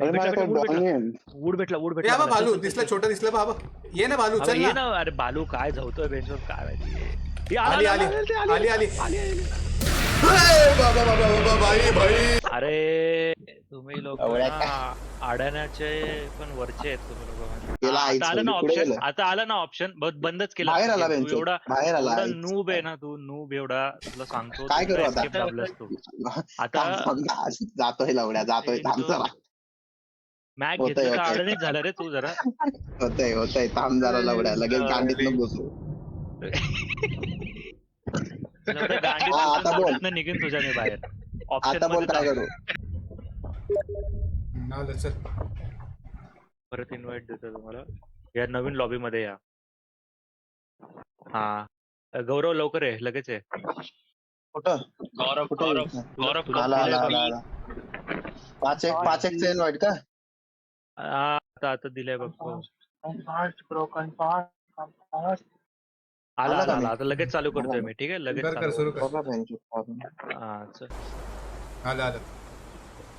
अरे भेटला माझ्याकडे भेटला डॉन आहे. वूड भेटला वूड ए भेटला बाबा मला. भालू चल, चल, दिसला चल, छोटा दिसला बाबा ये ना भालू चल. चल ये ना ना अरे बालू काय झवतोय बेंचवर काय माहिती आली आली आली आली आली बाबा बाबा बाबा भाई भाई अरे तुम्ही लोक एवढ्या अडाण्याचे पण वरचे आहेत तुम्ही लोक. गेला आता आलं ना पुढे ऑप्शन गेलं. आता आलं ना ऑप्शन बंदच केलं. बाहेर आला तू बेंच एवढा बाहेर आला एवढा नूब आहे ना तू नूब एवढा तुला सांगतो काय तू करू एवढा आता? escape दाबलास तू. आता थांब, थांब, जातोय लवड्या जातोय थांब जरा मॅक होतंय, घेतलं तर होतंय. अडणीच झालं रे तू जरा. होतय थांब जरा लवड्या लगेच गांडीत न घुसू. हा, आता बोल. गांडीत निघेन तुझ्या मी बाहेर आता बोल काय ऑप्शन करू? आलं, चल परत इन्व्हाइट देतो तुम्हाला या नवीन लॉबी मध्ये या. हा गौरव लवकर आहे लगेच आहे. कुठं गौरव कुठं गौरव आहे? गौरव तुला आला दिलंय आला बघ. आला आला. पाच एक चेन वाईट का? आता आता दिलंय बघ हो. आला आला आला का आला मी? आता लगेच चालू करतोय मी ठीक आहे लगेच कर कर चालू सुरू करतो. कर बघा बेंच. हा, चल. आलं आलं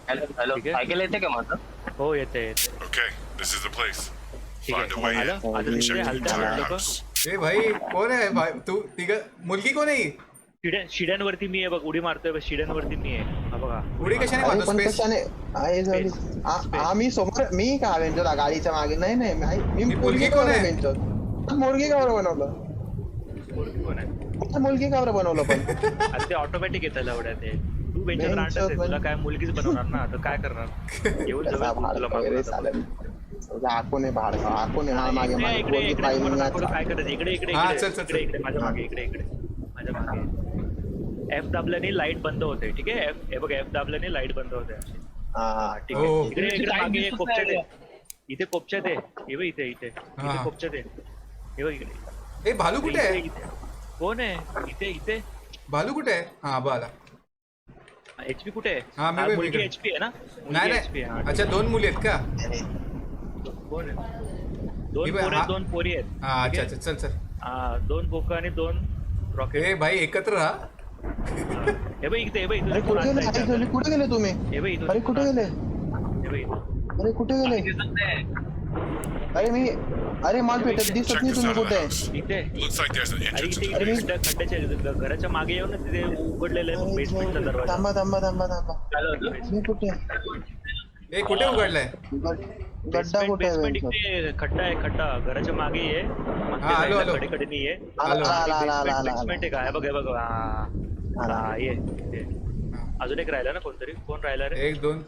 हॅलो हॅलो ठीक आहे. ऐकायला येते का माझं? हो येते येते Okay, this is the place. ठीक Find a आहे way आलं in. आता तिकडे Check the हलत्या entire लोक house. ए भाई कोण आहे भाई तू तिघ मुलगी कोण आहे शिड्यांवरती मी आहे बघ उडी मारतोय बघ शिड्यांवरती मी आहे हा बघा उडी कशाने अरे मारतो पण स्पेस कशाने आहे झाली Space. आम्ही समोर मी का बेंचला गाडीच्या मागे नाही नाही मी ही मुलगी मुलगी कोण कवर आहे? बेंच मुलगी कवर बनवलं पोरगी कोण आहे मुलगी कवर बनवलं पण अरे ते ऑटोमॅटिक येतं लवड्या ते तू बेंचवर बेंचवर आणतच आहे पण- तुला काय मुलगीच बनवणार ना आता काय करणार येऊन कसा जवळ भाड तुला वगैरे मागवलं चालेल आकोने भाड आकोने हा मागे इकडे मागे इकडे पोरगी इकडे पाहिजे मला नाही दाखवलं आता. काय करायचं इकडे इकडे हा, इकडे चल, चल, इकडे चल. इकडे माझ्या मागे इकडे इकडे माझ्या मागे एफ दाबल्याने लाईट बंद होते ठीक आहे हे बघ एफ दाबल्याने लाईट बंद होते हा ठीक हो. आहे इकडे इकडे Light मागे दिसत कोपच्यात नाही. आहे इथे कोपच्यात आहे हे बघ इथे इथे हा. इथे कोपच्यात आहे हे बघ इकडे ए भालू कुठे आहे इथे. कोण आहे इथे इथे भालू कुठे आहे हा बाला एचपी कुठे हा, आहे मी हा, बघ मुलगी इकडे. एचपी आहे ना नाही मुलगी एचपी नाही अच्छा दोन मुली आहेत का कोण आहे दोन ही बघ, पोरे हा. दोन पोरी आहेत हा ठीक अच्छा आहे? अच्छा चल चल हा, दोन बोका आणि दोन रॉकेट ए भाई एकत्र राहा हे बघ इथे हे बघ अरे इथून कुठे गेले आणता आई येतं. झाली कुठे गेले तुम्ही हे बघ इथून अरे कुठे गेले हे बघ इथून अरे कुठे गेले दिसत नाही. अरे मी अरे माल पेटत दिसत Check नाही this तुम्ही out of कुठे the house. इथे Looks like there's an अरे entrance इथे in the इकडे basement. खड्ड्याच्या घराच्या मागे येऊन ना तिथे उघडलेलं आहे बेसमेंटचा दरवाजा थांबा थांबा थांबा थांबा हॅलो मी कुठे ए कुठे उघडलाय गड्डा कुठे आहे बेसमेंट बेंच? इकडे खड्डा आहे खड्डा घराच्या मागे आहे हा, आलो, आलो. कडे कडे नाहीये आलो. आला आला आला आला बेसमेंट आहे का हे बघ हे बघ आला. हा ये ये. अजून एक राहिला ना कोणतरी कोण राहिला रे एक दोन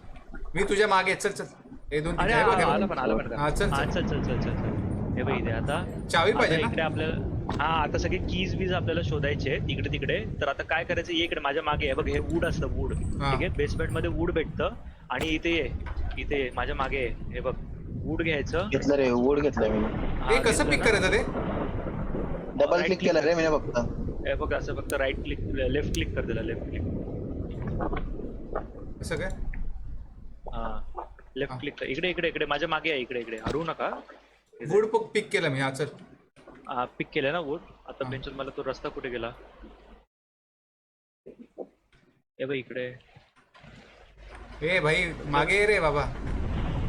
मी तुझ्या मागे आहे. चल चल ए दोन अरे तिथे आहे बघ, हे आला बघ. पण आला पण हा, चल, हा, चल. चल चल चल चल चल हे बघ इथे आता चावी आता पाहिजे ना इकडे आपल्याला हा आता सगळे कीज बीज आपल्याला शोधायचे आहेत इकडे तिकडे तर आता काय करायचं ये इकडे माझ्या मागे आहे बघ हे वूड असतं वूड ठीक आहे बेसमेंट मध्ये वूड भेटतं आणि इथे इथे माझ्या मागे आहे. हे बघ वूड घ्यायचं घेतलं रे वूड घेतलं मी ए कसं पिक करायचं ते डबल Right क्लिक click केलं रे मी फक्त हे बघ असं फक्त राईट क्लिक लेफ्ट क्लिक कर दिला लेफ्ट क्लिक कसं काय हा लेफ्ट क्लिक कर इकडे इकडे इकडे माझ्या मागे आहे इकडे इकडे हरू नका वूड पिक केलं मी हा चल पिक केलं ना वूड आता पेन्शन मला तो रस्ता कुठे गेला हे बघ इकडे ए भाई मागे ये रे बाबा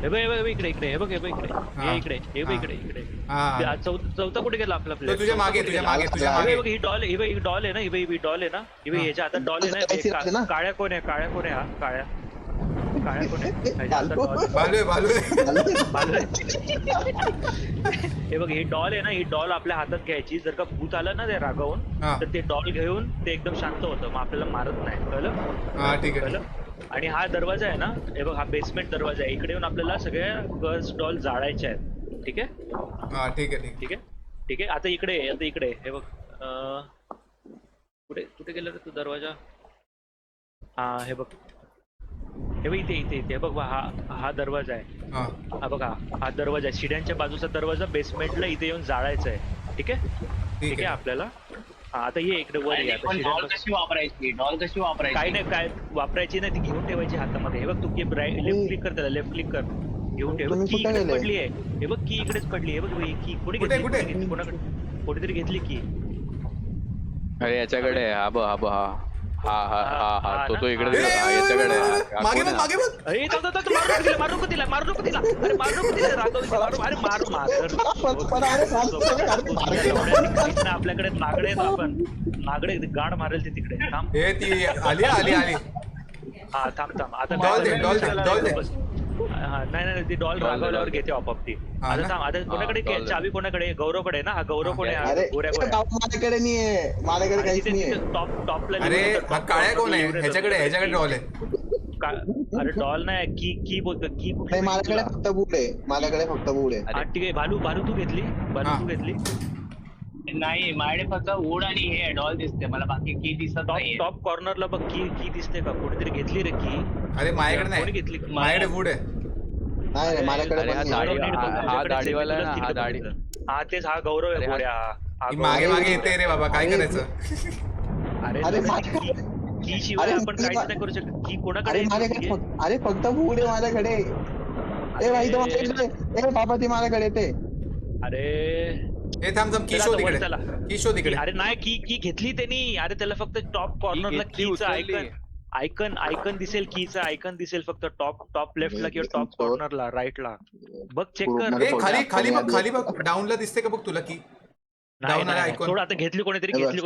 हे बघ इकडे इकडे हे बघ इकडे हा. हे इकडे हे बघ हा. इकडे इकडे हा ते आज चौथा कुठे गेला आपला तो तुझ्या मागे तुझ्या मागे तुझ्या हे मागे बघ ही डॉल ही बघ ही डॉल आहे ना ही डॉल आहे ना ही बघ ह्याच्या आता डॉल आहे पैसे राहते ना ना? काळ्या कोण आहे काळ्या कोण आहे हा काळ्या काळ्या कोण आहे ह्याच्या हातात doll आहे. भालू आहे भालू आहे भालू आहे. हे बघ ही डॉल आहे ना ही डॉल आपल्या हातात घ्यायची जर का भूत आलं ना ते रागावून हा. तर ते डॉल घेऊन ते एकदम शांत होतं मग आपल्याला मारत नाही कळलं हा ठीक आहे कळलं आणि हा दरवाजा आहे ना हे बघ हा बेसमेंट दरवाजा आहे इकडे येऊन आपल्याला सगळ्या गर्ल्स डॉल जाळायच्या आहेत ठीक आहे हा ठीक आहे ठीक ठीक आहे ठीक आहे आता इकडे आता इकडे हे बघ कुठे कुठे गेला रे तू दरवाजा हा हे बघ हे बघ इथे इथे इथे हे बघ हा हा दरवाजा आहे हा हा बघा हा दरवाजा आहे शिड्यांच्या बाजूचा दरवाजा बेसमेंटला इथे येऊन जाळायचा आहे ठीक आहे ठीक आहे आपल्याला हा आता ये इकडे वर ये आता पण डॉल शिड्यांपासून- कशी वापरायची डॉल कशी वापरायची काय नाही काय वापरायची नाही ती घेऊन ठेवायची हातामध्ये हे बघ तू लेफ्ट क्लिक कर त्याला लेफ्ट क्लिक कर घेऊन ठेव तुम्ही की कुठे इकडेच गेले? पडली आहे हे बघ की इकडेच पडली आहे बघ की कोणी कुठे, घेतली कुठे? कोणी घेतली कोणाकडे कोणीतरी घेतली की अरे याच्याकडे हा हा तो इकडे ए, दिसला. हा, याच्याकडे हा, हा, मागे कोण बघ आहे? मागे बघ अरे मारू नको तिला अरे मारू नको तिला राघव अरे मारू आपल्याकडे नागडे आहेत आपण नागडे गाड मारेल ते तिकडे थांब हे ती आली आली आली हा थांब आता डॉल दे, डॉल दे, डॉल दे. नाही ती डॉल रागवल्यावर घेते आपोआप ती हा आता ना? थांब आता कोणाकडे डॉल दे. चावी कोणाकडे गौरवकडे ना हा गौरव कोण आहे अरे गोऱ्या माझ्याकडे नाहीये माझ्याकडे काहीच नाहीये टॉपला अरे हा काळ्या कोण आहे ह्याच्याकडे डॉल आहे अरे डॉल नाही की बोलतो की नाही कुठली माझ्याकडे फक्त बूट आहे माझ्याकडे फक्त बूट आहे हा ठीक आहे भालू तू घेतली हा. तू घेतली नाही माझ्याकडे फक्त वूड आणि हे डॉल दिसते मला बाकी की दिसत नाहीये टॉप कॉर्नरला बघ की दिसते का कोणीतरी घेतली रे की अरे माझ्याकडे कोणी नाही घेतली माझ्याकडे वूड आहे नाही माझ्याकडे अरे पण हा नाहीये. दाढी- हा दाढीवाला आहे ना, हा दाढी. हा तेच हा गौरव आहे अरे हा- गोऱ्या हा ती गौरव मागे आहे. मागे येते रे बाबा काय करायचं अरे अरे की माझ्याकडे शिवाय अरे आपण काहीच नाही करू शकत की कोणाकडे अरे आहे माझ्याकडे ती? अरे फक्त बूट आहे माझ्याकडे ए भाई तो माझ्याकडे ए बाबा ती माझ्याकडे येते अरे हे थांब थांब किशो चला, तिकडे चला. किशो तिकडे अरे नाही की घेतली त्यांनी अरे त्याला फक्त टॉप कॉर्नरला घेतली, कीचा उचलली. आयकन दिसेल कीचा आयकन दिसेल फक्त टॉप लेफ्टला किंवा टॉप कॉर्नरला राईटला बघ चेक कर ए खाली बघ डाऊनला दिसते का बघ तुला की नाही, डाऊन आला नाही, ऐकून थोडं आता घेतली कोणीतरी हे बघ. घेतली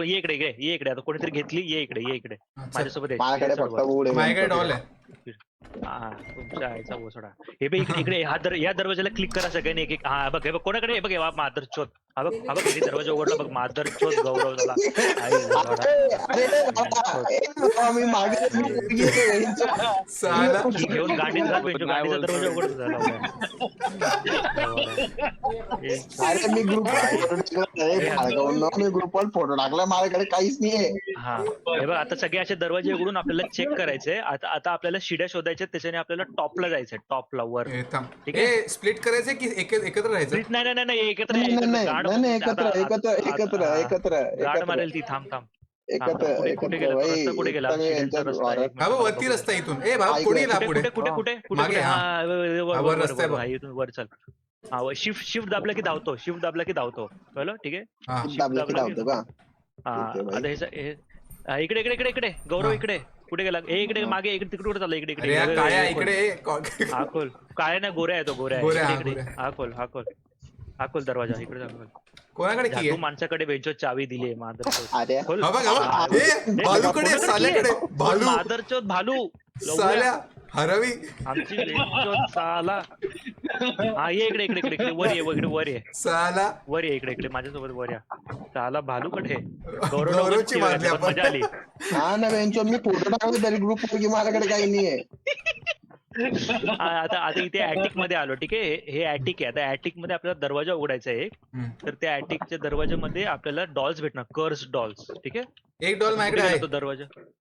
ये इकडे आता कोणीतरी घेतली ये इकडे माझ्यासोबत ये. माझ्याकडे चल फक्त बघ. बूट आहे माझ्याकडे डॉल आहे हा तुमच्या आईचा ओसडा हे बघ इकडे या दरवाजाला क्लिक करा सगळ्यांनी एक हा बघ हे बघ कोणाकडे हे बघ हे मादर चोत हा बघ किती दरवाजा उघडला बघ मादर चोत गौरव झाला आई ओसडा. अरे बाबा, ए बाबा, मी मागे मुलगी आहे. साला की घेऊन गाडीत घाल नाही गाडीचा बोलतो. दरवाजा उघडत अरे मी ग्रुपवर फोटो टाकला माझ्याकडे काहीच नाहीये हा हे बघ आता सगळे असे दरवाजे उघडून आपल्याला चेक करायचे आता आपल्याला शिड्या शोधायच्या त्याच्याने आपल्याला टॉपला जायचंय टॉपला वर ए, थांब ठीक आहे. ए स्प्लिट करायचे की एकत्र राहायचं नाही एकत्र नाही गाड- नाही एकत्र आता- एकत्र आता- एकत्र हा. एकत्र गाड एकत्र मारेल ती थांब एकत्र कुठे एकत्र गेला भाई, रस्ता कुठे गेला आता मी यांच्या रस्ता आहे. वावरात- हा बघ वरती रस्ता इथून ए भाऊ पुढे गेला पुढे कुठे मागे, हा. हा हा, वर रस्ता आहे बघ. इथून वर चल हा शिफ्ट दाबला की धावतो कळलं ठीक आहे हा शिफ्ट दाबलं की दाबला की- धावतो का हा ठीक आहे भाई. आता हा, इकडे गौरव हा. इकडे कुठे गेला इकडे मागे इकडे तिकडे कुठे चालला इकडे अरे या काळ्या इकडे हा खोल काय नाही गोऱ्या आहे तो गोऱ्या गोऱ्या, आहे. हा, इकडे, गोऱ्या. हा खोल दरवाजा इकडे जा, खोल. कोणाकडे की झाटू आहे माणसाकडे बेंचो चावी दिली आहे मादर अरे खोल हा बघ हा हा, बघ ए भालूकडे साल्याकडे भालू मादरचोद भालू साल्या हरवी आमची बेंचोद साला हा ये इकडे वर ये साला इकडे माझ्यासोबत वर या साला भालू कडे गौरवची मारली आपण. मजा आली हा ना बेंचो मी फोटो टाकले तरी ग्रुपवर की माझ्याकडे काही नाहीये आता इथे ऍटिक मध्ये आलो ठीक आहे हे ऍटिक आहे आता ऍटिक मध्ये आपल्याला दरवाजा उघडायचा आहे एक हम्म. तर त्या ऍटिकच्या दरवाजामध्ये आपल्याला डॉल्स भेटणार कर्स डॉल्स ठीक आहे एक डॉल माझ्याकडे कुठे आहे गेला तो दरवाजा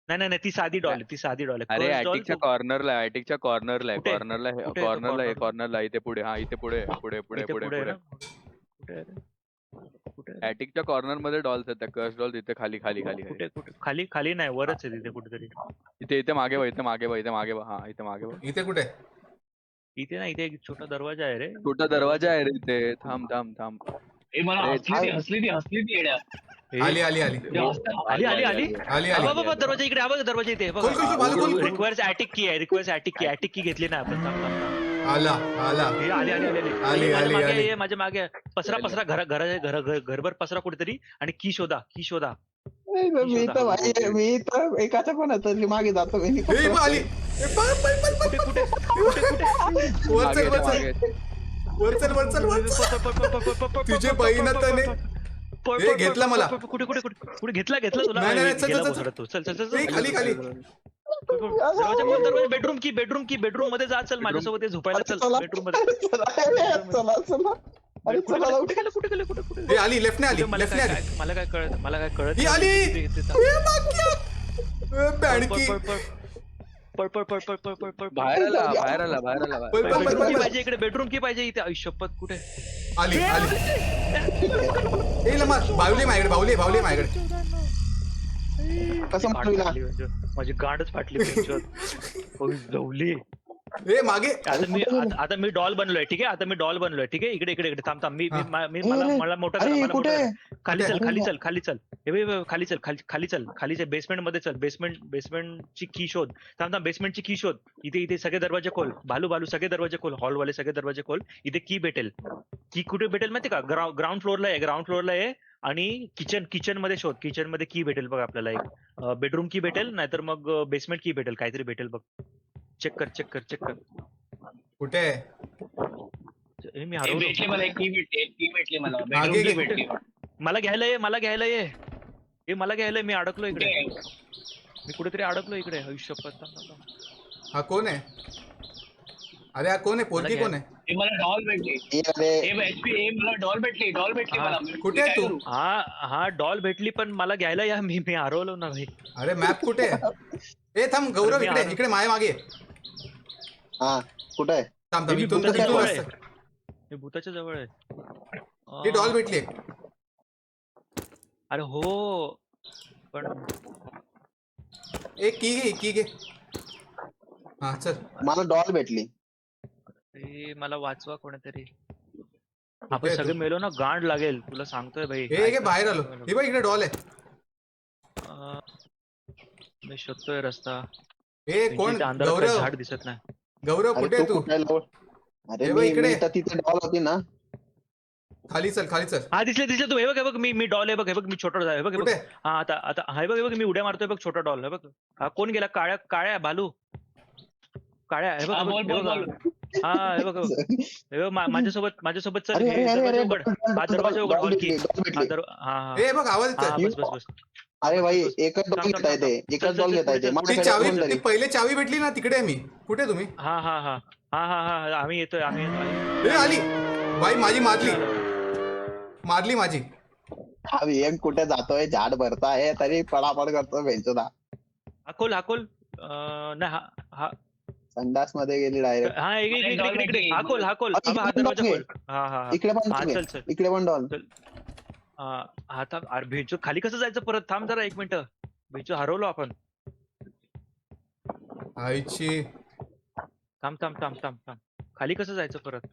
नाही ती साधी डॉल आहे अरे Curse doll ऍटिकच्या तो- कॉर्नरला कुठे? कुठे आहे तो corner? कॉर्नरला इथे पुढे हा इथे पुढे पुढे इथे पुढे पुढे आहे पुढे ना? कुठे आहे रे? कुठे आहे रे? ऍटिकच्या कॉर्नर मध्ये डॉल्स आहेत कर्स डॉल्स इथे खाली कुठे खाली नाही वरच आहे तिथे कुठेतरी इथे मागे बघ हा इथे मागे बघ इथे कुठे इथे ना इथे एक छोटा दरवाजा आहे रे छोटा दरवाजा आहे रे इथे थांब ए मला ए, हसली ती येड्या हे- आली आली आली दरवाजा इकडे हा बघ दरवाजा इथे खोल, खोल, खोल, खोल. रिक्वायर्स ऍटिक की आहे ऍटिक की घेतली ना आपण थांब. आला हे आली आली, माझ्या मागे आली. ये, माझ्या मागे पसरा घरभर पसरा कुठेतरी आणि की शोधा मी तर भाई मी तर एकाच्या पण तरी मागे जातो मी ए, बघ, आली ए, पळ. कुठे वर चल, वर चल. मागे वर चल. तुझे बहिणीतने ए, घेतला मला. कुठे घेतला तुला नाही, चल, गेला चल, बोसडा तू. चल ए, खाली बेडरूम मध्ये जा चल माझ्यासोबत ये, झोपायला चल चला. बेडरूम मध्ये चला अरे चला लवकर. कुठे ए, आली लेफ्टने आली मला लेफ्टने आली काय कळत ही आली नाही. ए, बाक्या. ए, बँडकी पळ बाहेर आला पळ, पळ, पळ, पळ. पाहिजे इकडे बेडरूम की पाहिजे इथे शपथ कुठे आली ए लमा बाहुली माझ्याकडे कसं म्हणतो हिला? माझी गांडच फाटली जवली ए मागे आता मी डॉल बनलोय ठीक आहे. आता मी डॉल बनलोय ठीक आहे. इकडे इकडे इकडे थांब थांब मी हा. मी मला मोठं करा, अरे मला कुठे मोठं करा. खाली चल अरे, खाली चल खाली चल हे बघ, खाली चल खाली चल खाली चल बेसमेंट मध्ये चल. बेसमेंटची की शोध. थांब थांब बेसमेंटची की शोध. इथे सगळे दरवाजे खोल. भालू सगळे दरवाजे खोल. हॉलवाले सगळे दरवाजे खोल. इथे की भेटेल. की कुठे भेटेल माहिती का? ग्राउंड फ्लोअरला आहे. ग्राउंड फ्लोअरला आहे आणि किचन मध्ये शोध. किचन मध्ये की भेटेल बघ आपल्याला. एक बेडरूम की भेटेल नाहीतर मग बेसमेंट की भेटेल. काहीतरी भेटेल बघ. चेक कर. कुठे आहे? मी हे हरवलो. भेटली मला की भेटली मला मागे बेडरूम घे. की भेटली मला घ्यायला ये मला घ्यायला ये. मी अडकलो इकडे. कुठे? मी कुठेतरी अडकलो इकडे. आयुष्यपत हा कोण आहे? अरे हा कोण आहे? पोरगी मला कोण आहे? हे मला डॉल भेटली. ए, अरे हे मला डॉल भेटली हा. मला. कुठे आहे काय तू? करू? हा डॉल भेटली पण मला घ्यायला या. मी हरवलो ना भाई. अरे मॅप कुठे आहे? ए थांब गौरव अरे, मी इकडे आलो. इकडे माझ्या मागे. हा कुठे आहे? थांब हे मी इथून भूताच्या इथून जवळ रस्ता. आहे. हे भूताच्या जवळ आहे. ही डॉल भेटली. अरे हो पण एक की घे. हा चल. मला डॉल भेटली. ते मला वाचवा कोणीतरी. कुठे आपण आहे सगळे तू? मेलो ना गांड लागेल तुला सांगतोय भाई. हे घे बाहेर आलो. हे बघ इकडे डॉल आहे. अं, मी शोधतोय रस्ता. हे कोण? इथे अंधारात काही गौरव झाड दिसत नाही. गौरव अरे कुठे तू आहे तू? कुठे आहे लवड? अरे हे बघ मी इकडे. मी तर तिथे डॉल होती ना. खाली चल. हा दिसले तू. हे बघ मी डॉल आहे बघ. हे बघ मी छोटा हे बघ कुठे? हा आता हे बघ मी उड्या मारतोय बघ. छोटा डॉल हे बघ. हा कोण गेला? काळ्या भालू काळ्या हे बघ. हा, हे बोल, बघ, हे बोल, बघ. हा हे बघ हे बघ माझ्यासोबत चल. अरे हे अरे अरे दरवाजा अरे उघड. हा दरवाजा उघड. डॉल बोल की. भेटली, डॉल हा भेटली. हा हे बघ आवाज हा येतोय. बस अरे भाई बस. एकच डॉल थांब, घेता येते. थांब. एकच चल, डॉल चल, घेता येते. पुढे, ती माझ्याकडे चावी कोणतरी. ती पहिले चावी भेटली ना तिकडे आहे मी. कुठे आहे तुम्ही? हा आम्ही येतोय. ए आली बाई माझी मारली माझी. हा VM कुठे जातोय? झाड भरताय तरी पडापड करतो बेंचोदा. हाकोल नाही हा संडास मध्ये गेली डायरेक्ट. हा इकडे हाकोल हा इकडे दरवाजा पण खोल. हा इकडे पण हा डॉल चल आहे. चल. इकडे पण डॉल. हा थांब. अरे भेंचो खाली कसं जायचं परत? थांब जरा 1 मिनिट. भेंचो हरवलो आपण. आईची. थांब. खाली कसं जायचं परत?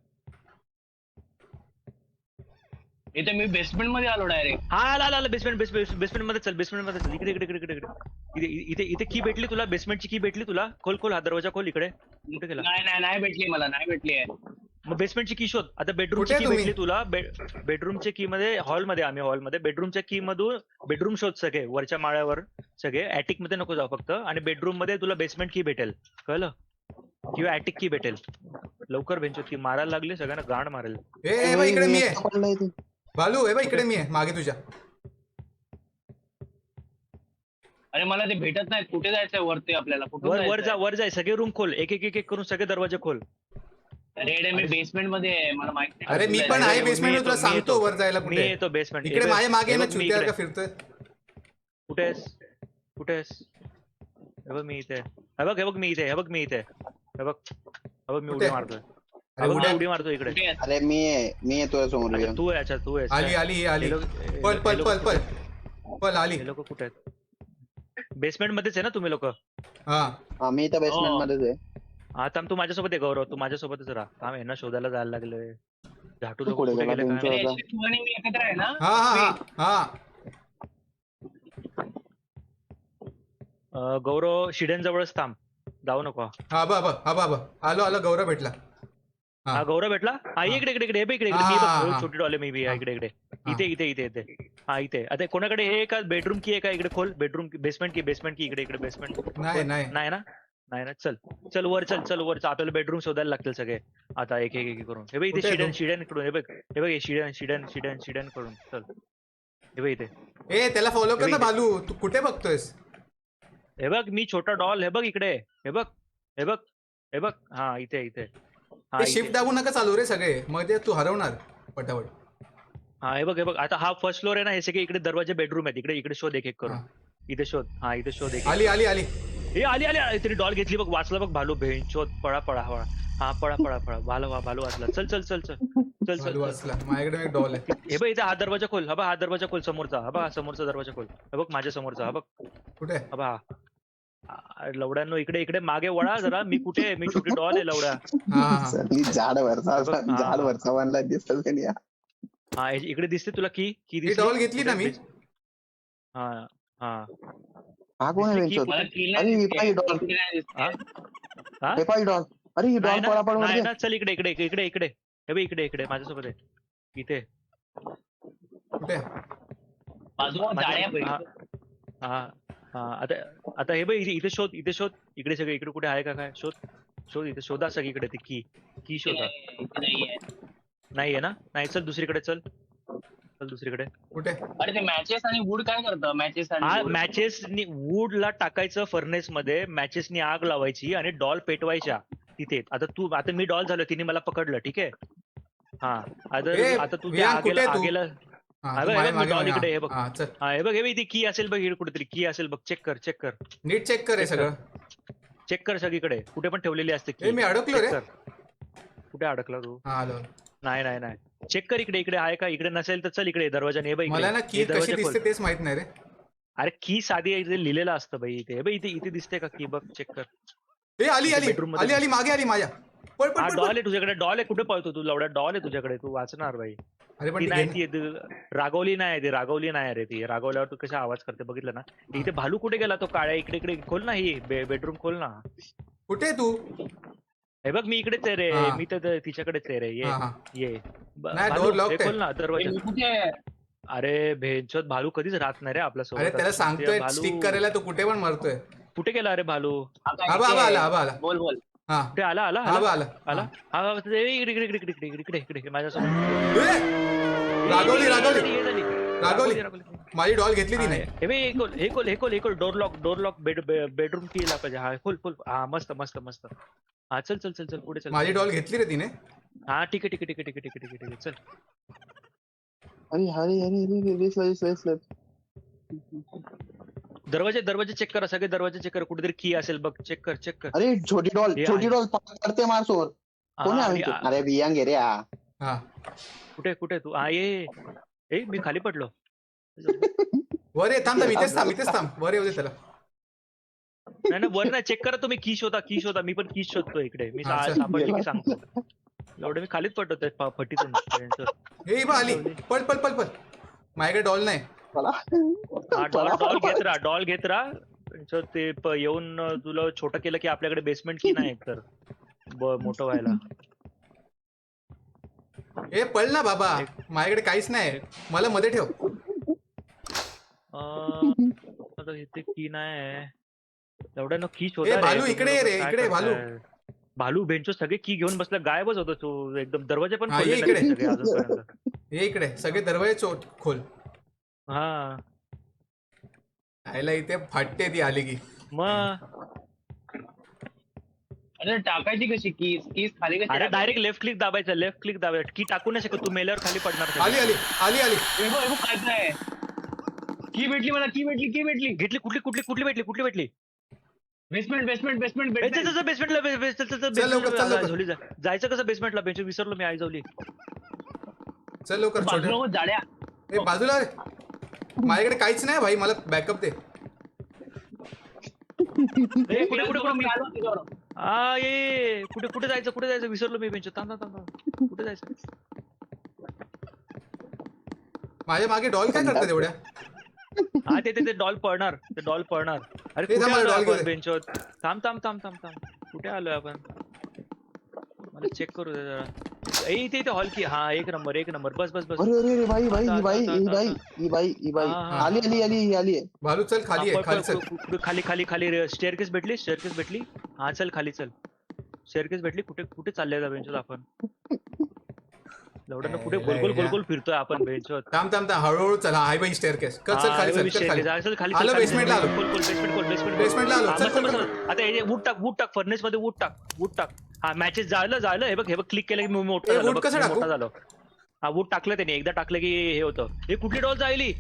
इथे मी बेसमेंट मध्ये आलो डायरेक्ट. हा आला बेसमेंट मध्ये चल. इकडे इथे की भेटली तुला? बेसमेंटची की भेटली तुला? खोल हा दरवाजा खोल. इकडे कुठे गेला? नाही भेटली मला. नाही भेटली आहे. मग बेसमेंटची की शोध. आता बेडरूमची कुठे की तुम्ही? भेटली तुला? बेडरूमच्या की मध्ये आम्ही हॉलमध्ये बेडरूमच्या की मधून बेडरूम शोध सगळे वरच्या माळ्यावर सगळे. ऍटिक मध्ये नको जाऊ फक्त. आणि बेडरूम मध्ये तुला बेसमेंट की भेटेल कळलं? किंवा ऍटिक की भेटेल. लवकर बेंचो की मारायला लागले सगळ्यांना गांड मारेल. ए बाई इकडे मी आहे. पडलंय इथे. बालू हे बाई इकडे मी आहे मागे तुझ्या. अरे मला ते भेटत नाही. कुठे जायचंय वरती आपल्याला? कुठे वर जाय सगळे रूम खोल. एक करून सगळे दरवाजे खोल. रेड मी बेसमेंट मध्ये आहे. मला माहित नाही. अरे मी पण आहे बेसमेंट तुला सांगतो वर जायला मी कुठे. येतो बेसमेंट. इकडे माझ्या मागे ना चुत्यावर का फिरतोय. कुठेस? हे बघ मी इथे. हे बघ मी इथे. हे बघ मी कुठे? उडी मारतोय. अरे उड्या. उडी मारतो इकडे. कुठे आहे? अरे मी येतोय समोर अच्छा VM. तू आहे. आली हे लोक- पळ हे लोक- पळ आली. हे लोक कुठे आहेत? बेसमेंट मध्येच आहे ना तुम्ही लोक? हा हा मी तर बेसमेंट मध्येच आहे. हा थांब. तू माझ्यासोबत आहे गौरव. तू माझ्यासोबतच राहा. थांब यांना शोधायला जायला लागले. झाटू तू लोक कुठे कुठे गेला? गेले काय तुमचं- माहिती? अरे, तू आणि मी एकत्र आहे ना? हा गौरव शिडेन जवळच थांब. जाऊ नको. हा बाबा आलो गौरव भेटला. हा गौरव भेटला. हा इकडे हा, मी हा. बघ छोटी डॉले मी बी इकडे इथे. हा इथे. आता कोणाकडे हे का बेडरूम की आहे का? इकडे खोल. बेडरूम बेसमेंट की इकडे बेसमेंट नाही नाही ना. चल वर आपल्याला बेडरूम शोधायला लागतील सगळे. आता एक करून. हे बघ इथे कुठे आहे शिड्यान कडून. हे बघ हे शिड्यान कडून. चल हे बघ इथे. ए त्याला फॉलो कर ना बालू. तू कुठे बघतोयस? हे बघ मी छोटा डॉल. हे बघ इकडे. हे बघ हा इथे. हा ते इथे. शिफ्ट दाबू नका चालू रे सगळे. मग ते तू हरवणार पटापट. हा हे बघ आता हा फर्स्ट फ्लोर आहे ना. हे सगळे इकडे दरवाजे बेडरूम आहेत. इकडे शोध एक करून. हा. इथे शोध. हा इथे शोध एक. आली हे आली तरी डॉल घेतली बघ. वाचला बघ भालू. भेंचोद पळा. हा पळा. भालू वाचला. चल बालू वाचला. माझ्याकडे एक डॉल आहे. हे बघ इथे हा दरवाजा खोल. हा दरवाजा खोल समोरचा. समोरचा दरवाजा खोल. हे बघ माझ्या समोरचा. हा बघ कुठे? हा लवड्यांनो इकडे इकडे मागे वळा जरा. मी कुठे आहे? मी छोटी डॉल आहे लवड्या. हा सगळी झाड वरचा हा. झाड वरचा बनला दिसत का नाही? हा इकडे दिसते तुला की ही दिसते? डॉल घेतली ना मी. हा हा हा कोण आहे दिसली की वेंचर? मला kill अरे नाही ही दिसते. पाही डॉल, kill नाही दिसते. हा हे पाही डॉल. अरे ही नाही डॉल ना, पळापळ नाही मध्ये. ना. चल इकडे इकडे इकडे इकडे हे बघ इकडे इकडे माझ्यासोबत आहे इथे. कुठे बाजूला जाळ्या हा पडली. हा हा आता आता हे बघ इथे शोध इथे शोध. इकडे सगळे इकडे कुठे आहे का काय? शोध शोध इथे शोधा सगळीकडे ती की शोधा. इथे नाहीये. नाहीये ना? नाही चल दुसरीकडे चल. चल दुसरीकडे. कुठे अरे ते मॅचेस आणि वूड काय करतं? मॅचेस हा आणि wood? मॅचेसनी वूडला टाकायचं फर्नेस मध्ये. मॅचेसनी आग लावायची आणि डॉल पेटवायच्या तिथे. आता मी डॉल झालो, तिने मला पकडलं. ठीक आहे. हा ए, आता तू त्या विहान, कुठे आहे तू? आगेला हा, हा तू बघ, हे माझ्या बघ, मागे डॉल मागे. इकडे हे बघ. हा, चल हा हे बघ हे बघ इथे की असेल बघ इकडे कुठेतरी की असेल बघ. चेक कर चेक कर नीट चेक कर हे सगळं. चेक कर सगळीकडे कुठे पण ठेवलेली असते ए, मी अडकलो रे. कुठे अडकला तू? हा आलो. नाही नाही नाही चेक कर इकडे इकडे आहे का? इकडे नसेल तर चल इकडे दरवाजाने. हे बघ इकडे. मला ना की हे कशी दरवाजा दिसते खोल. तेच माहित नाही रे. अरे की साधी आहे, इथे लिहिलेलं असतं बाई इथे. हे बघ इथे इथे दिसते का की? बघ चेक कर. ए आली आली bedroom मध्ये- आली आली मागे आली माझ्या. पळ पळ हा पळ, डॉल पळ. आहे तुझ्याकडे. डॉल आहे कुठे पळतो तू? लवड्या डॉल आहे तुझ्याकडे. तू वाचणार बाई. अरे पण ती ती नाही घे- ती रागवली नाही ती रागवली नाही रे ती. रागवल्यावर तू कशा आवाज करते बघितलं ना? इथे भालू कुठे गेला तो काळ्या? इकडे इकडे खोल ना ही बेडरूम खोल ना. कुठे आहे तू? हे बघ मी इकडेच आहे रे. हा. मी तर तिच्याकडेच आहे रे. ये हा हा ये नाही, भालू, door locked हे आहे. खोल ना दरवाजा. ए, कुठे आहे? अरे भेंचोद भालू कधीच राहत नाही रे आपल्या सोबत. अरे त्याला सांगतोय भालू स्टिक करायला, तो कुठे पण मरतोय. कुठे गेला अरे भालू? आता आबा इथे आबा आला आहे. आबा आला. बोल बोल. हा कुठे आला आला आबा आला आला आला हा. हा इकडे इकडे इकडे इकडे इकडे इकडे इकडे इकडे माझ्यासोबत. ए, रागवली रागवली ये झाली. रागवली. माझी डॉल घेतली हा, तिने. हे बघ, हे खोल डोर लॉक बेडरूम की ला पाहिजे. हा खोल हा मस्त मस्त मस्त. हा चल चल चल चल पुढे चल. माझी डॉल घेतली रे तिने. हा ठीक आहे ठीक आहे ठीक आहे ठीक आहे ठीक आहे ठीक आहे चल. अरे अरे अरे अरे दिसलं. दरवाजे चेक करा सगळे. दरवाजे चेक कर. कुठेतरी की असेल बघ. चेक कर चेक कर. अरे छोटी डॉल हे छोटी आहे. डॉल करते मारसोर. कोण हा, आहे? आणि अरे बियांग आहे रे हा. हा कुठे कुठे तू? हा ये ए मी खाली पडलो. वर ये. थांब थांब इथेच थांब इथेच थांब. वर येऊ दे त्याला. नाही ना वर नाही चेक करा तुम्ही. की शोधा. मी पण की शोधतो इकडे. मी हा, चल. सापडली की सांगतो. एवढं मी खालीच पडतो त्या फटीतून. हे बा आली. पळ पळ पळ पळ. माझ्याकडे डॉल नाही. मला डॉल घेत राहा. त्यांचं ते येऊन तुला छोटं केलं की आपल्याकडे बेसमेंट की नाही एकतर मोठं व्हायला. ए पळ ना बाबा. माझ्याकडे काहीच नाही. मला मध्ये ठेव. आता इथे की नाही. एवढ्या न की ए शोधा रे. भालू इकडे ये रे. काय इकडे भालू. करताय? भालू बेंचो सगळे की घेऊन बसला. गायबच होतो तो एकदम. दरवाजे पण हा, ये खोलले इकडे. नाही सगळे अजूनपर्यंत. ये इकडे. सगळे दरवाजे खोल. हा आयला इथे फाटते ती आली की. मग अरे टाकायची कशी कीज खाली कशी अरे टाकायची? डायरेक्ट लेफ्ट क्लिक दाबायचं. की टाकू नाही शकत तू. मेल्यावर खाली पडणार सगळे. आली आली आली आली. हे बघ, हे बघ, काय काय आहे? की भेटली मला. की भेटली. घेतली कुठली भेटली? बेसमेंट बेसमेंटला चल लवकर. झोली जायचं कसं बेसमेंटला? बेंच विसरलो मी. आई झोली. चल लवकर. छोटे बाजूला जाड्या. ए बाजूला रे. माझ्याकडे काहीच नाही भाई. मला बॅकअप दे. ए, कुठे मी आलो तिच्यावर. हा ये कुठे जायचं विसरलो मी. बेंच थांब कुठे जायचं? माझ्या मागे डॉल काय करतात एवढ्या? हा ते डॉल पळणार. अरे ते कुठे थांब, आलो डॉल घेऊ आपण दे. बेंचवर? थांब कुठे आलोय आपण? मला चेक करू दे जरा. इथे हॉल की. हा एक नंबर. बस अरे अरे अरे भाई ही बाई हा, हा. आली. भालू चल खाली आहे. खाली चल. खाली स्टेअरकेस भेटली. हा चल खाली चल. स्टेअरकेस भेटली. कुठे चालले बेंचवर आपण? एवढं कुठे गोल फिरतोय आपण बेंचवर. थांब हळूहळू चल. हाय बाई स्टेअरकेस. चल खाली चल खाली. आलो बेसमेंटला आलो. बेसमेंटला आलो. चल. आता हे वूड टाक फर्नेस मध्ये. वूड टाक. हा मॅचेस जायला. हे बघ क्लिक केलं की मी मोठा ए, झालो. wood बघ, कसं मी टाकू? मोठा झालो. हा वूड टाकलं त्याने. एकदा टाकलं की हे होतं. हे कुठली डॉल जायली?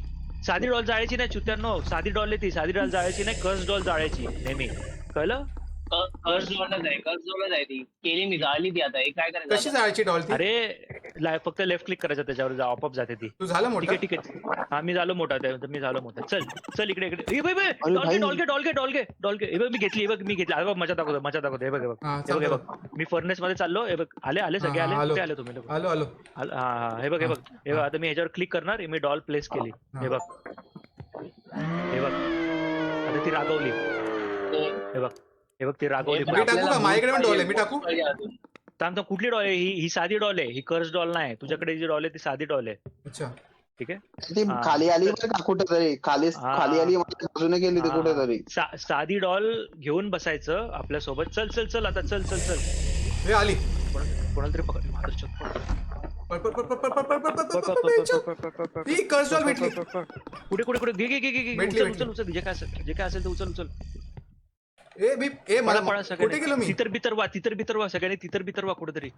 साधी डॉल जायची नाही चुत्यांनो. साधी डॉल आहे ती. साधी डॉल जायची नाही. कर्स डॉल जायची नेहमी. कळलं? कर्ज जोडला जाय ती केली मी. जाळली ती. आता हे काय कशी करायचं? जायची डॉल ती? अरे फक्त लेफ्ट क्लिक करायचं त्याच्यावर आपोआप जाते ती. तू झाला ठीक मोठा. आहे ठीक आहे. हा मी झालो मोठा मी झालो मोठा. चल चल इकडे अरे भाई. डॉलगे हे बघ मी घेतली अरे बघ मजा दाखवतो हे बघ हा, हे चल. बघ मी फर्नेस मध्ये चाललो. हे बघ आले सगळे हा, आले. आलो. कुठे आले तुम्ही लोक? आलो आलो. हा हे बघ आता मी ह्याच्यावर क्लिक करणार. मी डॉल प्लेस केली. हा. हे बघ आता ती रागवली. हे बघ ती रागवली. मी टाकू का? माझ्याकडे पण डॉल आहे, मी टाकू? थांब कुठली डॉल आहे ही साधी डॉल आहे. ही कर्स डॉल नाही. तुझ्याकडे जी डॉल आहे ती साधी डॉल आहे. अच्छा. ठीक आहे. ती हा. खाली आली बरं का कुठेतरी खाली हा. खाली आली माझ्या बाजूने गेली ती हा. कुठेतरी. साधी डॉल घेऊन बसायचं आपल्या सोबत. चल आता चल हे आली. कोणाला तरी पकड. पळ, पळ, पळ, पळ, पळ, पळ, पळ, पळ, पळ, पळ, पळ, पळ. ही कर्स डॉल भेटली. कुठे घे भेटली. उचल जे काय असेल ते उचल. मला पळा कुठे गेलो मी? तितर बितर वा सगळ्यांनी तितर बितर वा कुठेतरी.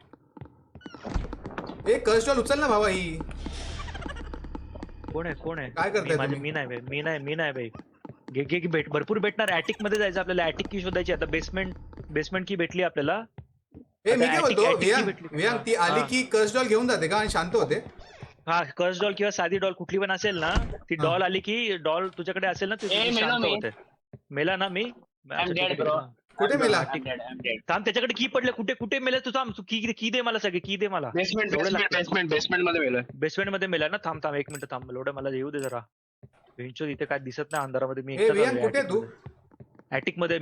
कर्स डॉल उचल ना भावा. ही कोण आहे काय करताय तुम्ही? मी नाही भाई. घे भरपूर भेटणार. ऍटिक मध्ये जायचं आपल्याला. ऍटिक की शोधायची. आता बेसमेंट की भेटली आपल्याला. मी काय बोलतो attic वियांग, भेटली. वियांग, ती आली हा. की कर्स डॉल घेऊन जाते का आणि शांत होते? हा कर्स डॉल किंवा साधी डॉल कुठली पण असेल ना ती हा. डॉल आली की डॉल तुझ्याकडे असेल ना ती मेलो शांत मी. होते. मेला ना मी. I'm dead, bro. कुठे मेला? थांब त्याच्याकडे की पडले. कुठे मेला तू? थांब की दे मला सगळे. की दे मला. बेसमेंट मध्ये मेलोय. बेसमेंट मध्ये मेला ना. थांब 1 मिनिट थांब. एवढं मला येऊ दे जरा. बेंचो इथे काय दिसत नाही अंधारामध्ये. मी वियांग कुठे आहे तू? ऍटिक मध्ये.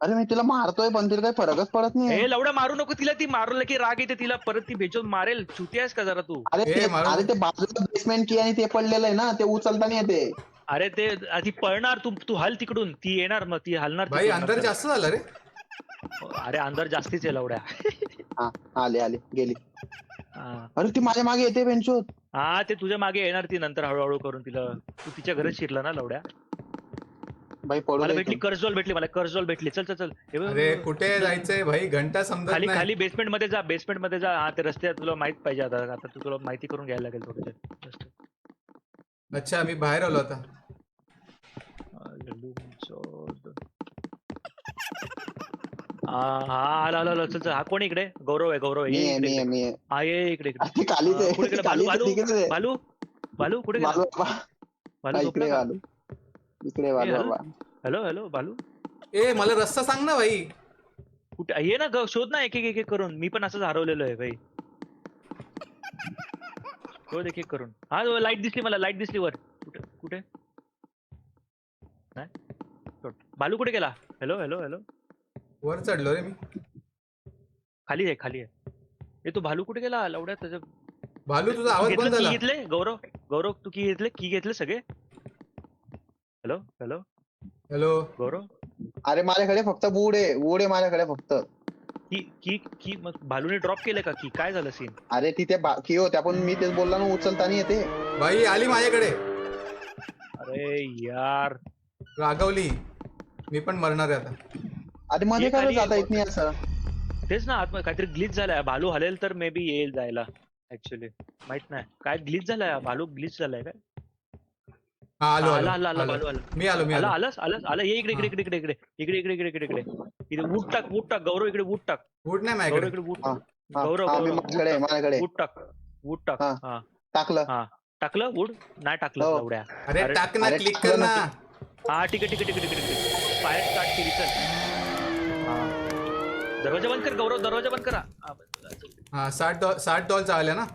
अरे मी तिला मारतोय पण तिला काही फरकच पडत नाही. हे लवडा मारू नको तिला. ती मारलं की राग येते तिला परत. ती बेचो मारेल. चुती आहेस का जरा तू? अरे ते बाजूला बेसमेंट की आणि ते पडलेलं आहे ना ते उचलता नाही येते. अरे ते ती पळणार. तू हल तिकडून. ती येणार मग ती हलणार. भाई अंदर जास्त झालं रे. अरे अंदर जास्तीच आहे लवड्या. हा आली गेली. हा. अरे ती माझ्या मागे येते बेंचोत. हा ते तुझ्या मागे येणार ती नंतर हळूहळू करून. तिला तू तिच्या घरात शिरला ना लवड्या. भाई पडू मला दे भेटली इथून. मला कर्ज भेटली. चल हे बघ. अरे कुठे जायचंय भाई? घंटा समजत नाही. खाली बेसमेंट मध्ये जा. हा ते रस्ते तुला माहित पाहिजे. आता तुला माहिती करून घ्यायला लागेल थोडं. अच्छा मी बाहेर आलो आता. हा आला. चल हा कोण इकडे? गौरव आहे. मी आहे. हा ये इकडे. ती खालीच आहे. कुठे गेला? खालीच आहे, तिकडेच आहे. बालू कुठे गेला? बालू इकडे झोपला का? बालू. इकडे बालू बाबा. हॅलो बालू. मला रस्ता सांग ना भाई. कुठे ये ना शोध ना एक करून. मी पण असंच हरवलेलो आहे भाई. शोध एक करून. हा लाईट दिसली मला. वर. कुठे नाही. बालू कुठे गेला? हॅलो वर चढलो रे मी. खाली आहे. हे तू भालू कुठे गेला? लवड्या त्याच्या. भालू तुझा आवाज बंद झाला. घेतले गौरव तू की घेतले सगळे? हॅलो गौरव. अरे माझ्याकडे फक्त वूड आहे माझ्याकडे फक्त. की मग भालूने ड्रॉप केलं का? की काय झालं सीन? अरे तिथे की होत्या पण मी तेच बोलला ना उचलता नाही येते. भाई आली माझ्याकडे. अरे यार रागवली. मी पण मरणार आहे आता. अरे मध्ये एक काय आणि जाता एक येत नाही असं. तेच ना आतमध्ये काहीतरी ग्लिच झालाय. भालू हलेल तर मे बी येईल जायला. ऍक्च्युली माहित नाही काय ग्लिच झालाय. भालू ग्लिच झालाय काय? हा आलो आला भालू आला. मी आलो आला. ये इकडे इथे वूड टाक गौरव. इकडे वूड टाक. वूड नाही गौरव माझ्याकडे. इकडे वूड हा, गौरव हा, माझ्याकडे वूड टाक. हा. हा टाकलं. टाकलं वूड नाही टाकलं हो. लवड्या. अरे टाक ना. अरे, क्लिक कर ना. हा ठीक आहे. फायर स्टार्ट केली. चल दरवाजा बंद कर गौरव. दरवाजा बंद करा. हा 60 डॉल चालल्या ना.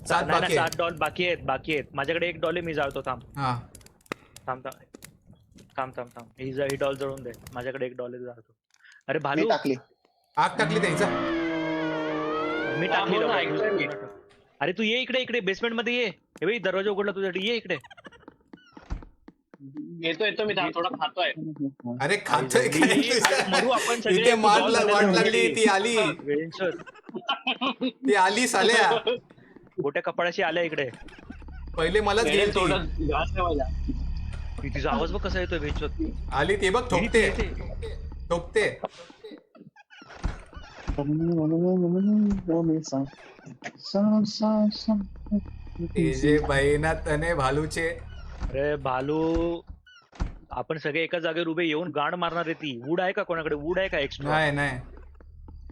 7 बाकी आहे. 7 डॉल बाकी आहेत. माझ्याकडे 1 डॉल मी जाळतो. थांब. ही डॉल जळून दे. माझ्याकडे 1 डॉल जाळतो. अरे भालू मी टाकली. आग टाकली त्यांचा. मी टाकली. अरे तू ये इकडे बेसमेंट मध्ये ये. हे भाई दरवाजा उघडला तुझ्यासाठी. ये इकडे. येतो मी थोडा खातोय. अरे खातोय काय मरू आपण सगळे. इथे वाट लागली. ती आली साल्या. मोठ्या कपाळाशी आल्या इकडे. पहिले मलाच गेली ती. तिचा आवाज बघ कसा येतोय बेंचवर. आली ती बघ. ठोकते. जे बहिणात आणि भालूचे. अरे भालू आपण सगळे एका जागेवर उभे येऊन गाण मारणार आहे ती. वूड आहे का कोणाकडे? वूड आहे का एक्स्ट्रा? नाही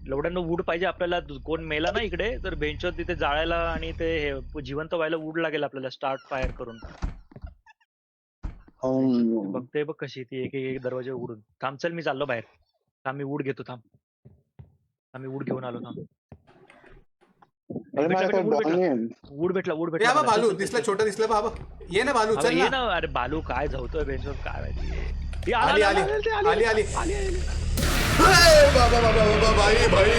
लवड्यांना वूड पाहिजे आपल्याला. कोण मेला ना इकडे तर बेंचवर तिथे जाळायला आणि ते जिवंत व्हायला वूड लागेल आपल्याला स्टार्ट फायर करून. बघते बघ कशी ती एक एक दरवाजे उघडून. थांब चल मी चाललो बाहेर. थांब मी वूड घेतो. थांब मी वूड घेऊन आलो. थांब वूड भेटला या बा भालू दिसला, छोटा दिसला बाबा. ये ना भालू, चल ये ना. ना. अरे बालू काय धावतोय बेंचवर काय माहिती. आली आली आली आली. बाबा बाबा बाबा भाई भाई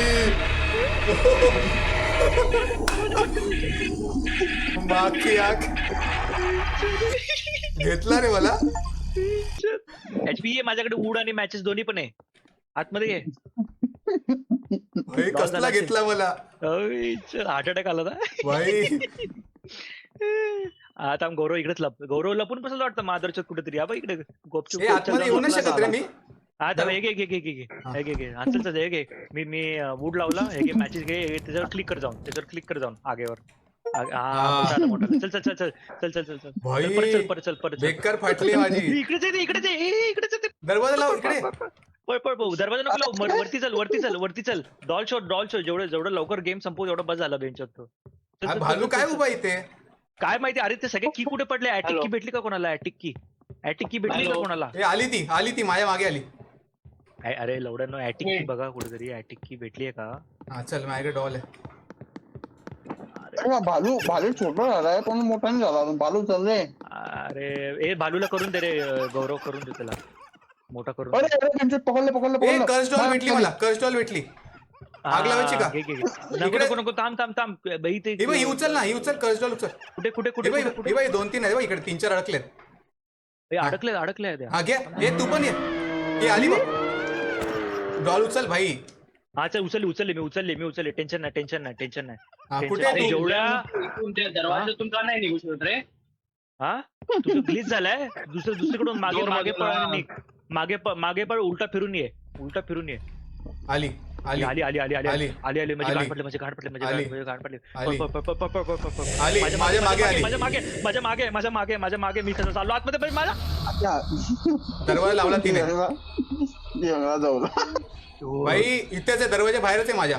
बाकी घेतला रे मला. HP आहे माझ्याकडे. वूड आणि मॅचेस दोन्ही पण आहे. आतमध्ये ये. भाई कसला घेतला मला. हार्ट अटॅक आला ना भाई. आता गौरव इकडेच गौरव लपून कसं वाटतं मादरचोत कुठेतरी. या बा इकडे गोपचूप आतमध्ये येऊ नाही शकत रे मी. आता एक मी वूड लावला. हे मॅचेस घे. त्याच्यावर क्लिक कर जाऊन आगेवर. मोठा चल चल चल चल चल चल चल चल भाई परत बेकार फाटली माझी. इकडेच दरवाजा लाव इकडे. पळ दरवाजा नको लाव. वरती चल. डॉल शो जेवढं लवकर गेम संपवू एवढं बस झाला बेंचवर. भालू काय उभा इथे काय माहिती. अरे ते सगळे की कुठे पडले. ऍटिक की भेटली का कोणाला. ऍटिक की भेटली का कोणाला. आली ती माझ्या मागे आली. अरे लवड्यांनो ऍटिक की बघा कुठेतरी. ऍटिक की भेटलीये का. हा चल माझ्याकडे डॉल आहे. भालू छोटा झालाय पण मोठा नाही झाला भालू. चल रे. अरे भालूला करून दे रे. गौरव करून दे त्याला मोठा करून. पकडलं. कर्ज डॉल भेटली मला. कर्ज डॉल भेटली. आग लावायची का. नको थांब. ही उचल ना. ही उचल. कर्ज डॉल उचल. कुठे 2-3 आहे इकडे. 3-4 अडकलेत. अडकले. हा घे. हे तू पण ये. आली बघ. डॉल उचल भाई. हा चल उचलली मी उचलली. टेन्शन नाही. कुठे जेवढ्या दरवाजातून का नाही निघू शकत रे. हा तुझं ग्लिच झालाय. दुसरीकडून मागे पळ. उलटा फिरून ये. आली माझे गाठ पडले. माझ्या मागे मी कसं चाललो आतमध्ये. दरवाजा लावला तिने. जाऊ भाई इथेच आहे. दरवाजा बाहेरच आहे माझ्या.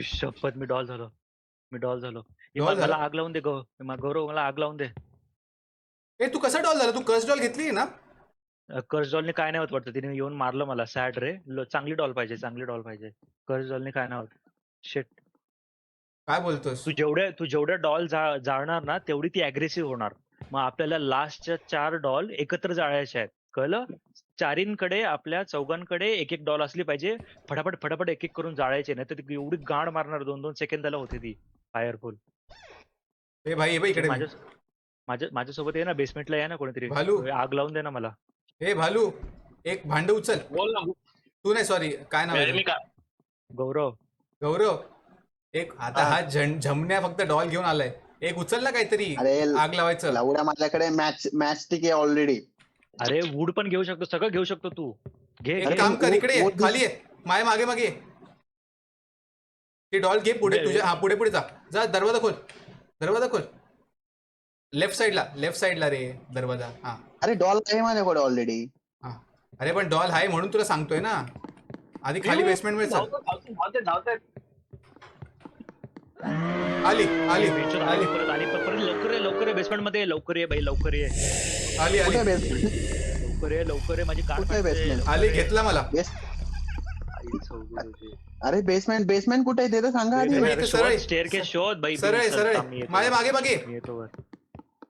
शपथ मी डॉल झालो. मला आग लावून दे गौरव. मला आग लावून दे. तू कसा डॉल झाला. तू कर्ज डॉल घेतली ना. कर्ज डॉलने काय नाही होत वाटतं. तिने येऊन मारलं मला. सॅड रे. चांगली डॉल पाहिजे. कर्ज डॉलने काय नाही होत. शेट काय बोलतोस. तू जेवढ्या डॉल जाळणार ना तेवढी ती अग्रेसिव्ह होणार. मग आपल्याला लास्टच्या 4 डॉल एकत्र जाळायच्या आहेत. कळलं. चारींकडे आपल्या चौघांकडे एक डॉल असली पाहिजे. फटाफट एक करून जाळायचे. नाही तर एवढी गाड मारणार. 2-2 सेकंदाला होते ती फायरफुल. भाई इकडे माझ्यासोबत ये ना. बेसमेंटला या ना कोणीतरी. भालू आग लावून दे ना मला. भालू एक भांड उचल. बोल ना. तू नाही सॉरी काय नाव. गौरव एक. आता हा झमण्या फक्त डॉल घेऊन आलाय. एक उचल ना काहीतरी. आग लावायचं. लावड्या माझ्याकडे मॅच टिक आहे ऑलरेडी. अरे वूड पण घेऊ शकतो. सगळं घेऊ शकतो तू. घे. काम कर. इकडे खाली आहे. माझ्या मागे ती डॉल घे. पुढे तुझ्या. हा पुढे जा. दरवाजा खोल. लेफ्ट साइडला रे दरवाजा. हा अरे डॉल आहे माझ्याकडे ऑलरेडी. हा अरे पण डॉल आहे म्हणून तुला सांगतोय ना. आधी खाली बेसमेंट मध्ये धावतात. आली लवकर बेसमेंट मध्ये. लवकर ये आली लवकर ये. माझी कार आली. घेतला मला. अरे बेसमेंट कुठे आहे ते तर सांगा आधी. स्टेअरकेस शोध बाई. सरळ माझ्या मागे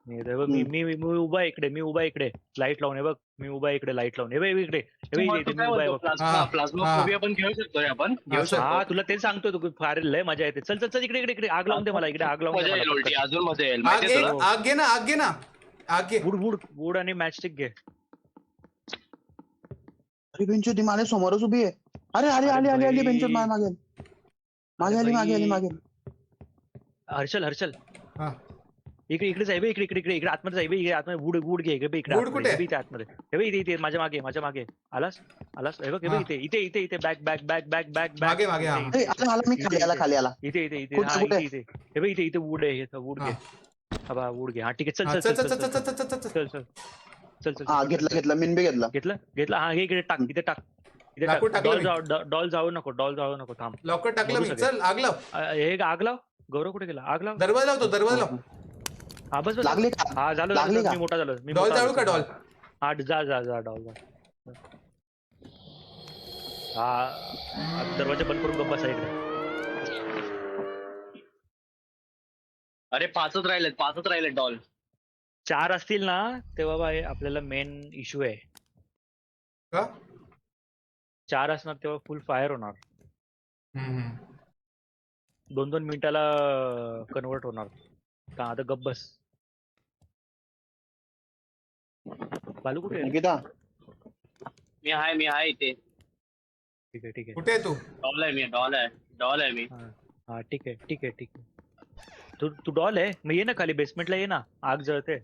मी उभा इकडे. लाईट लावून. बघ मी उभा इकडे. लाईट लावून. इकडे प्लाझ्मा पण घेऊ शकतो रे आपण. हा तुला तेच सांगतो. तू फार लय मजा येते. चल इकडे आग लावून दे मला. इकडे आग लावून दे. अजून मजा येईल. आग घे ना. वूड आणि मॅचस्टिक घे. अरे बेंचो ती माझ्या समोरच उभी आहे. अरे आली बेंचो मागे. हर्षल इकडे जाई. इकडे आतमध्ये जाई. आतमध्ये वूड घे. इकडे आतमध्ये. इथे माझ्या मागे आलास. हे बघ इथे बॅक मागे. खाली आला. इथे वूड आहे. वूड घे. वूड घे. हा ठीक आहे. चल. घेतला. मी बी घेतला. हा हे इकडे टाक. इथे टाक. लाकूड टाकलं मी. डॉल जाऊ नको थांब. लॉकर टाकलं मी. मरू चल आग लाव. हे आग लाव. गौरव कुठे गेला? आग लाव. दरवाजा लावतो, दरवाजा लाव. हा बस लागली का? हा झालं लागली झालं. का? मी मोठा झालो. मी डॉल मोठा जाळू का झालो. डॉल? हा जा डॉल जा. हा दरवाजा बंद करून गप्पा साईडला. अरे पाचच राहिलेत डॉल. 4 असतील ना तेव्हा बाई आपल्याला मेन इश्यू आहे. का? 4 असणार तेव्हा फुल फायर होणार. हम्म. 2-2 मिनिटाला कन्वर्ट होणार. का आता गप्प बस. बालू कुठे आहे? निकिता मी आहे इथे. ठीक आहे. कुठे आहे तू? डॉल आहे मी. हा ठीक आहे. तू डॉल आहे मग ये ना खाली बेसमेंटला ये ना. आग जळते.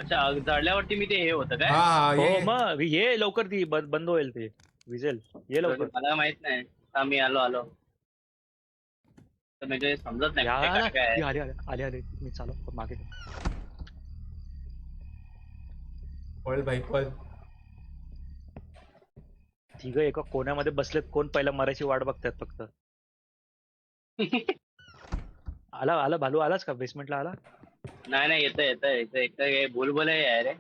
अच्छा झाडल्यावरती मी ते हे होतं काय? हा हो ये. मग ये लवकर. ती बंद होईल ते विजेल. ये लवकर. मला माहित नाही. हा मी आलो. तर म्हणजे समजत नाही कुठे काय आहे. आले मी चालव मागे. पळ भाई पळ. तिघ एका कोण्यामध्ये बसलेत. कोण पहिला मरायची वाट बघतात फक्त. आला भालू आलाच का? बेसमेंटला आला? नाही येतंय बुलबुल आहे रे.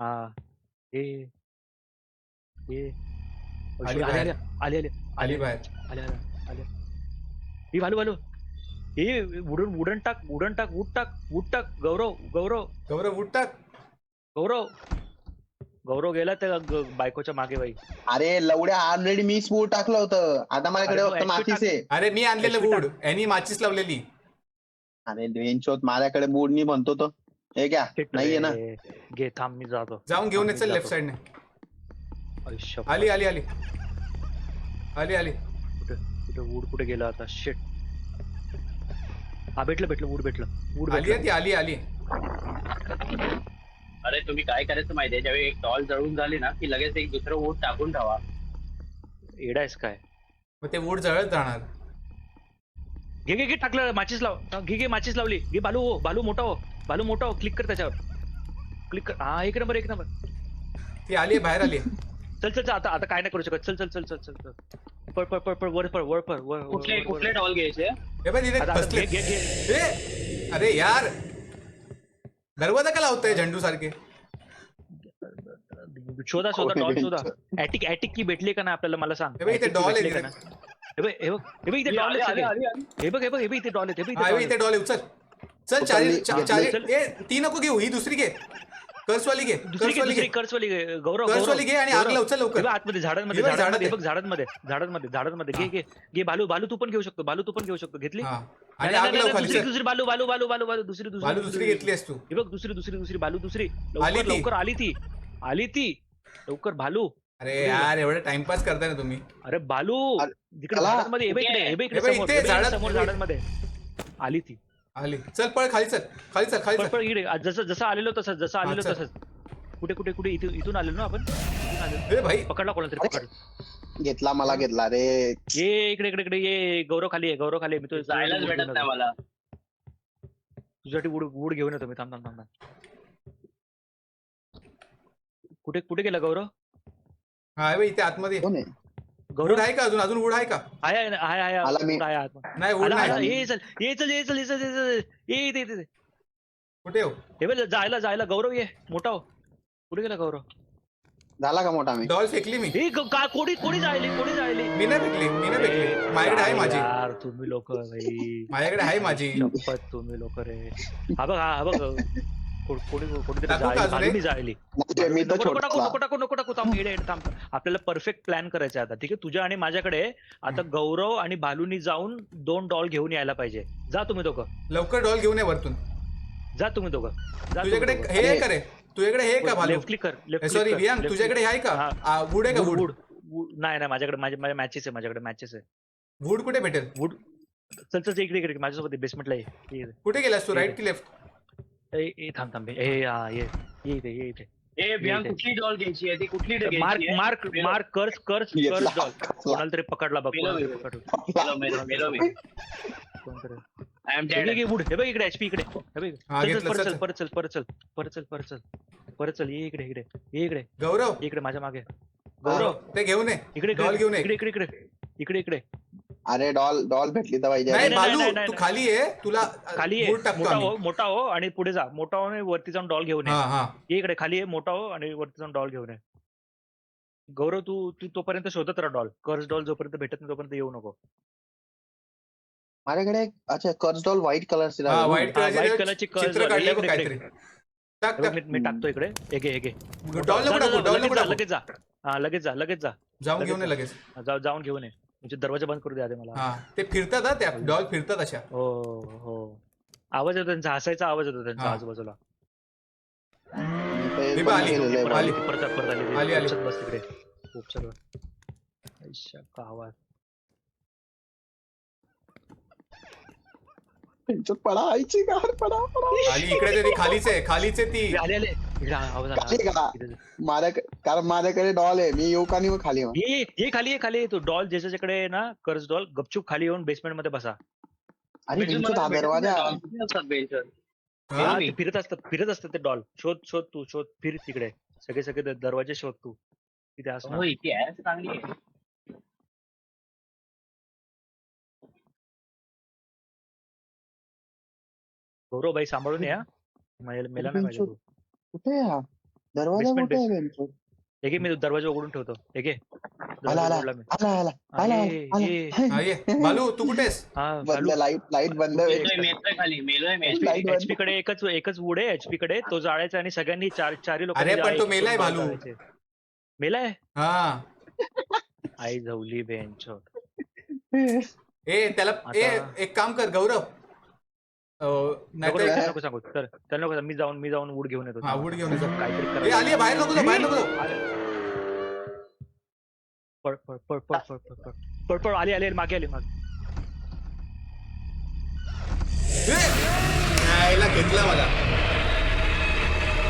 हा हे आली बाहेर. आले बाहेर. ही भालू हे वुडन टाक. वूड टाक. गौरव उठ टाक. गौरव गेला त्या बायकोच्या मागे बाई. अरे लवड्या ऑलरेडी मी स्पूर टाकलं होतं. आता माझ्याकडे अरे फक्त तू माचीस आहे. अरे मी आणलेलं HP वूड. यांनी माचीस लावलेली. अरे बेंचोत माझ्याकडे बोर्ड नाही म्हणतो तो. हे क्या नाहीये ना. घे थांब मी जातो. जाऊन घेऊन ये. चल लेफ्ट साइडने. आली कुठे वूड कुठे गेला आता? शिट. हा भेटलं वूड आली. अरे तुम्ही काय करायचं माहितीये, ज्यावेळी एक डॉल जळून झाली ना की लगेच एक दुसरं वूड टाकून ठेवा. एडायस काय? मग ते वूड जळत जाणार. घे टाकलं. माचीस लाव. घे माचीस लावली. घे बालू मोठा हो. क्लिक कर त्याच्यावर. क्लिक कर. हा एक नंबर. ती आली बाहेर आली. चल आता काय नाही करू शकत. चल पळ वर. कुठले डॉल घ्यायचे? हे बघ तिथे बसले. घे. अरे यार दरवाजा का लावताय झंडू सारखे? शोधा डॉल शोधा. ऍटिक की भेटली का ना आपल्याला? मला सांग. हे बघ इथे डॉल आहे. हे बघ इथे डॉल आहे. हे बघ इथे डॉल आहे. इथे डॉल आहे. चल चारी. ती नको घेऊ. ही दुसरी घे. कर्सवाली घे. गौरव कर्सवाली घे आणि आग लाव. चल लवकर. आतमध्ये झाडांमध्ये घे. बालू तू पण घेऊ शकतो. घेतली? आणि आग लाव खाली. दुसरी बालू दुसरी घेतलीस तू. हे बघ दुसरी बालू. लवकर आली ती लवकर भालू. अरे यार एवढं टाइमपास करताय ना तुम्ही. अरे बालू तिकडे चला. झाडांमध्ये. समोर झाडांमध्ये आली ती. आली. चल पळ खाली. चल पण इकडे जसं आलेलो तसंच. कुठे इथून आलेलो ना आपण. ए भाई पकडला कोणाला तरी पकडला. घेतला मला रे. ये इकडे ये. गौरव खाली आहे. मी तो जायलाच भेटत नाही मला. तुझ्यासाठी वूड घेऊन येतो मी. थांब. कुठे गेला गौरव? हा इथे आतमध्ये. कोण आहे? गौरव वूड आहे का? अजून वूड आहे का? आहे आला मी. नाही वूड नाही. ये चल ये इथे. कुठे हो? हे बघ जायला गौरव ये मोठा हो. कुठे गेला गौरव? झाला का मोठा मी? डॉल फेकली मी. हे कोणी जायली. मी नाही फेकली. माझ्याकडे आहे माझी. यार तुम्ही लोक भाई. माझ्याकडे आहे माझी. शपथ तुम्ही लोक रे. हा बघ कोणीतरी टाकू का अजून एक? जायली. मी तर छोटा. नको थांब. आपल्याला परफेक्ट प्लॅन करायचा आता. ठीक आहे. तुझ्या आणि माझ्याकडे आता गौरव आणि भालूनी जाऊन 2 डॉल घेऊन यायला पाहिजे. जा तुम्ही दोघं. लवकर डॉल घेऊन ये वरतून. जा तुम्ही दोघं. तुझ्याकडे हे आहे का रे? तुझ्याकडे हे का भालू? लेफ्ट क्लिक कर. सॉरी वियांग तुझ्याकडे आहे का? वूड आहे का? वूड नाही माझ्याकडे माझ्या मॅचेस आहे. वूड कुठे भेटेल? वूड चल इकडे माझ्यासोबत बेसमेंटला ये. कुठे गेलास तू? राईट की लेफ्ट? थांब. ये इथे. कुठली डॉल घ्यायची आहे? ती कुठली मार्क कर्स डॉल. कोणाला तरी पकडला बघ. मेलो मी. I am dead. हे बघ इकडे HP इकडे. परत चल. ये इकडे. गौरव इकडे माझ्या मागे. गौरव ते घेऊन ये इकडे डॉल घेऊन ये इकडे इकडे इकडे इकडे इकडे अरे डॉल भेटली तर पाहिजे. नाही नाही, बालू नाही, तू नाही. खाली ये तुला खाली ये वूड टाकतो मोठा आम्ही. हो मोठा हो आणि पुढे जा मोठा हो आणि वरती जाऊन डॉल घेऊन ये हा हा ये इकडे खाली ये मोठा हो आणि वरती जाऊन डॉल घेऊन ये. गौरव तू तू तोपर्यंत शोधत राहा डॉल. कर्स डॉल जोपर्यंत भेटत नाही तोपर्यंत येऊ नको. माझ्याकडे अच्छा कर्ज डॉल व्हाईट कलर हा व्हाईट white कलरचे कलरची curse चित्र doll. काढले बघ इकडे, काहीतरी इकडे. टाक टाक मी टाकतो इकडे हे घे हे घे. डॉल नको टाकू डॉल नको टाकू लगेच जा हा लगेच जा लगेच जा जाऊन लगेच घेऊन ये जा. लगेच जाऊन घेऊन ये म्हणजे दरवाजा बंद करू द्या आधी मला. हा ते फिरतात हा त्या डॉल फिरतात अशा हो हो आवाज येतो त्यांचा हसायचा आवाज येतो त्यांचा हा. आजूबाजूला. ही बघ आली. परत आली. आली परत परत आली आली, आली. खूप बस तिकडे खूप सर्व आईशा, का आवाज. पडा आईची कार पडा आली इकडे ते ती खालीच आहे ती आले आले इकडे आवाज आला खाली का? इथे. कारण माझ्याकडे डॉल आहे. मी येऊ का नाही खाली मग? ये खाली ये तो डॉल ज्याच्याकडे ना कर्ज डॉल गपचूप खाली येऊन बेसमेंट मध्ये बसा. अरे बिंचू हा दरवाजा हा? हा, ते फिरत असतात ते डॉल. शोध तू शोध फिर तिकडे सगळे दरवाजे शोध तू तिथे असणार. हो इथे आहे चांगली आहे. गौरव बाई सांभाळून या मेला नाही पाहिजे तू. कुठे आहे हा दरवाजा? Basement, कुठे आहे बिंचू? हे घे मी दरवाजा उघडून ठेवतो हे घे आला दरवाजा आला उघडला मी. आला आला हा, आला ये, ये. हा, ये बालू तू कुठेस हा बंद लाईट बंद आहे. मेलोय खाली मेलोय मी. Light बंद. एचपी कडे एकच वूड आहे एचपी कडे तो जाळायचा आणि सगळ्यांनी चारही लोक अरे, पण तो मेलाय, भालू. मेलाय हा आई झवली बेंच. ए त्याला ए आता- एक काम कर गौरव नाहीतर नको सांगू तर त्याला नको सांगू. मी जाऊन वूड घेऊन येतो. हा वूड घेऊन ये जा. काहीतरी ए करायला. आली आहे, बाहेर नको जाऊ, बाहेर नको जाऊ. पळ आली मागे आली मागे. ए, यायला घेतला मला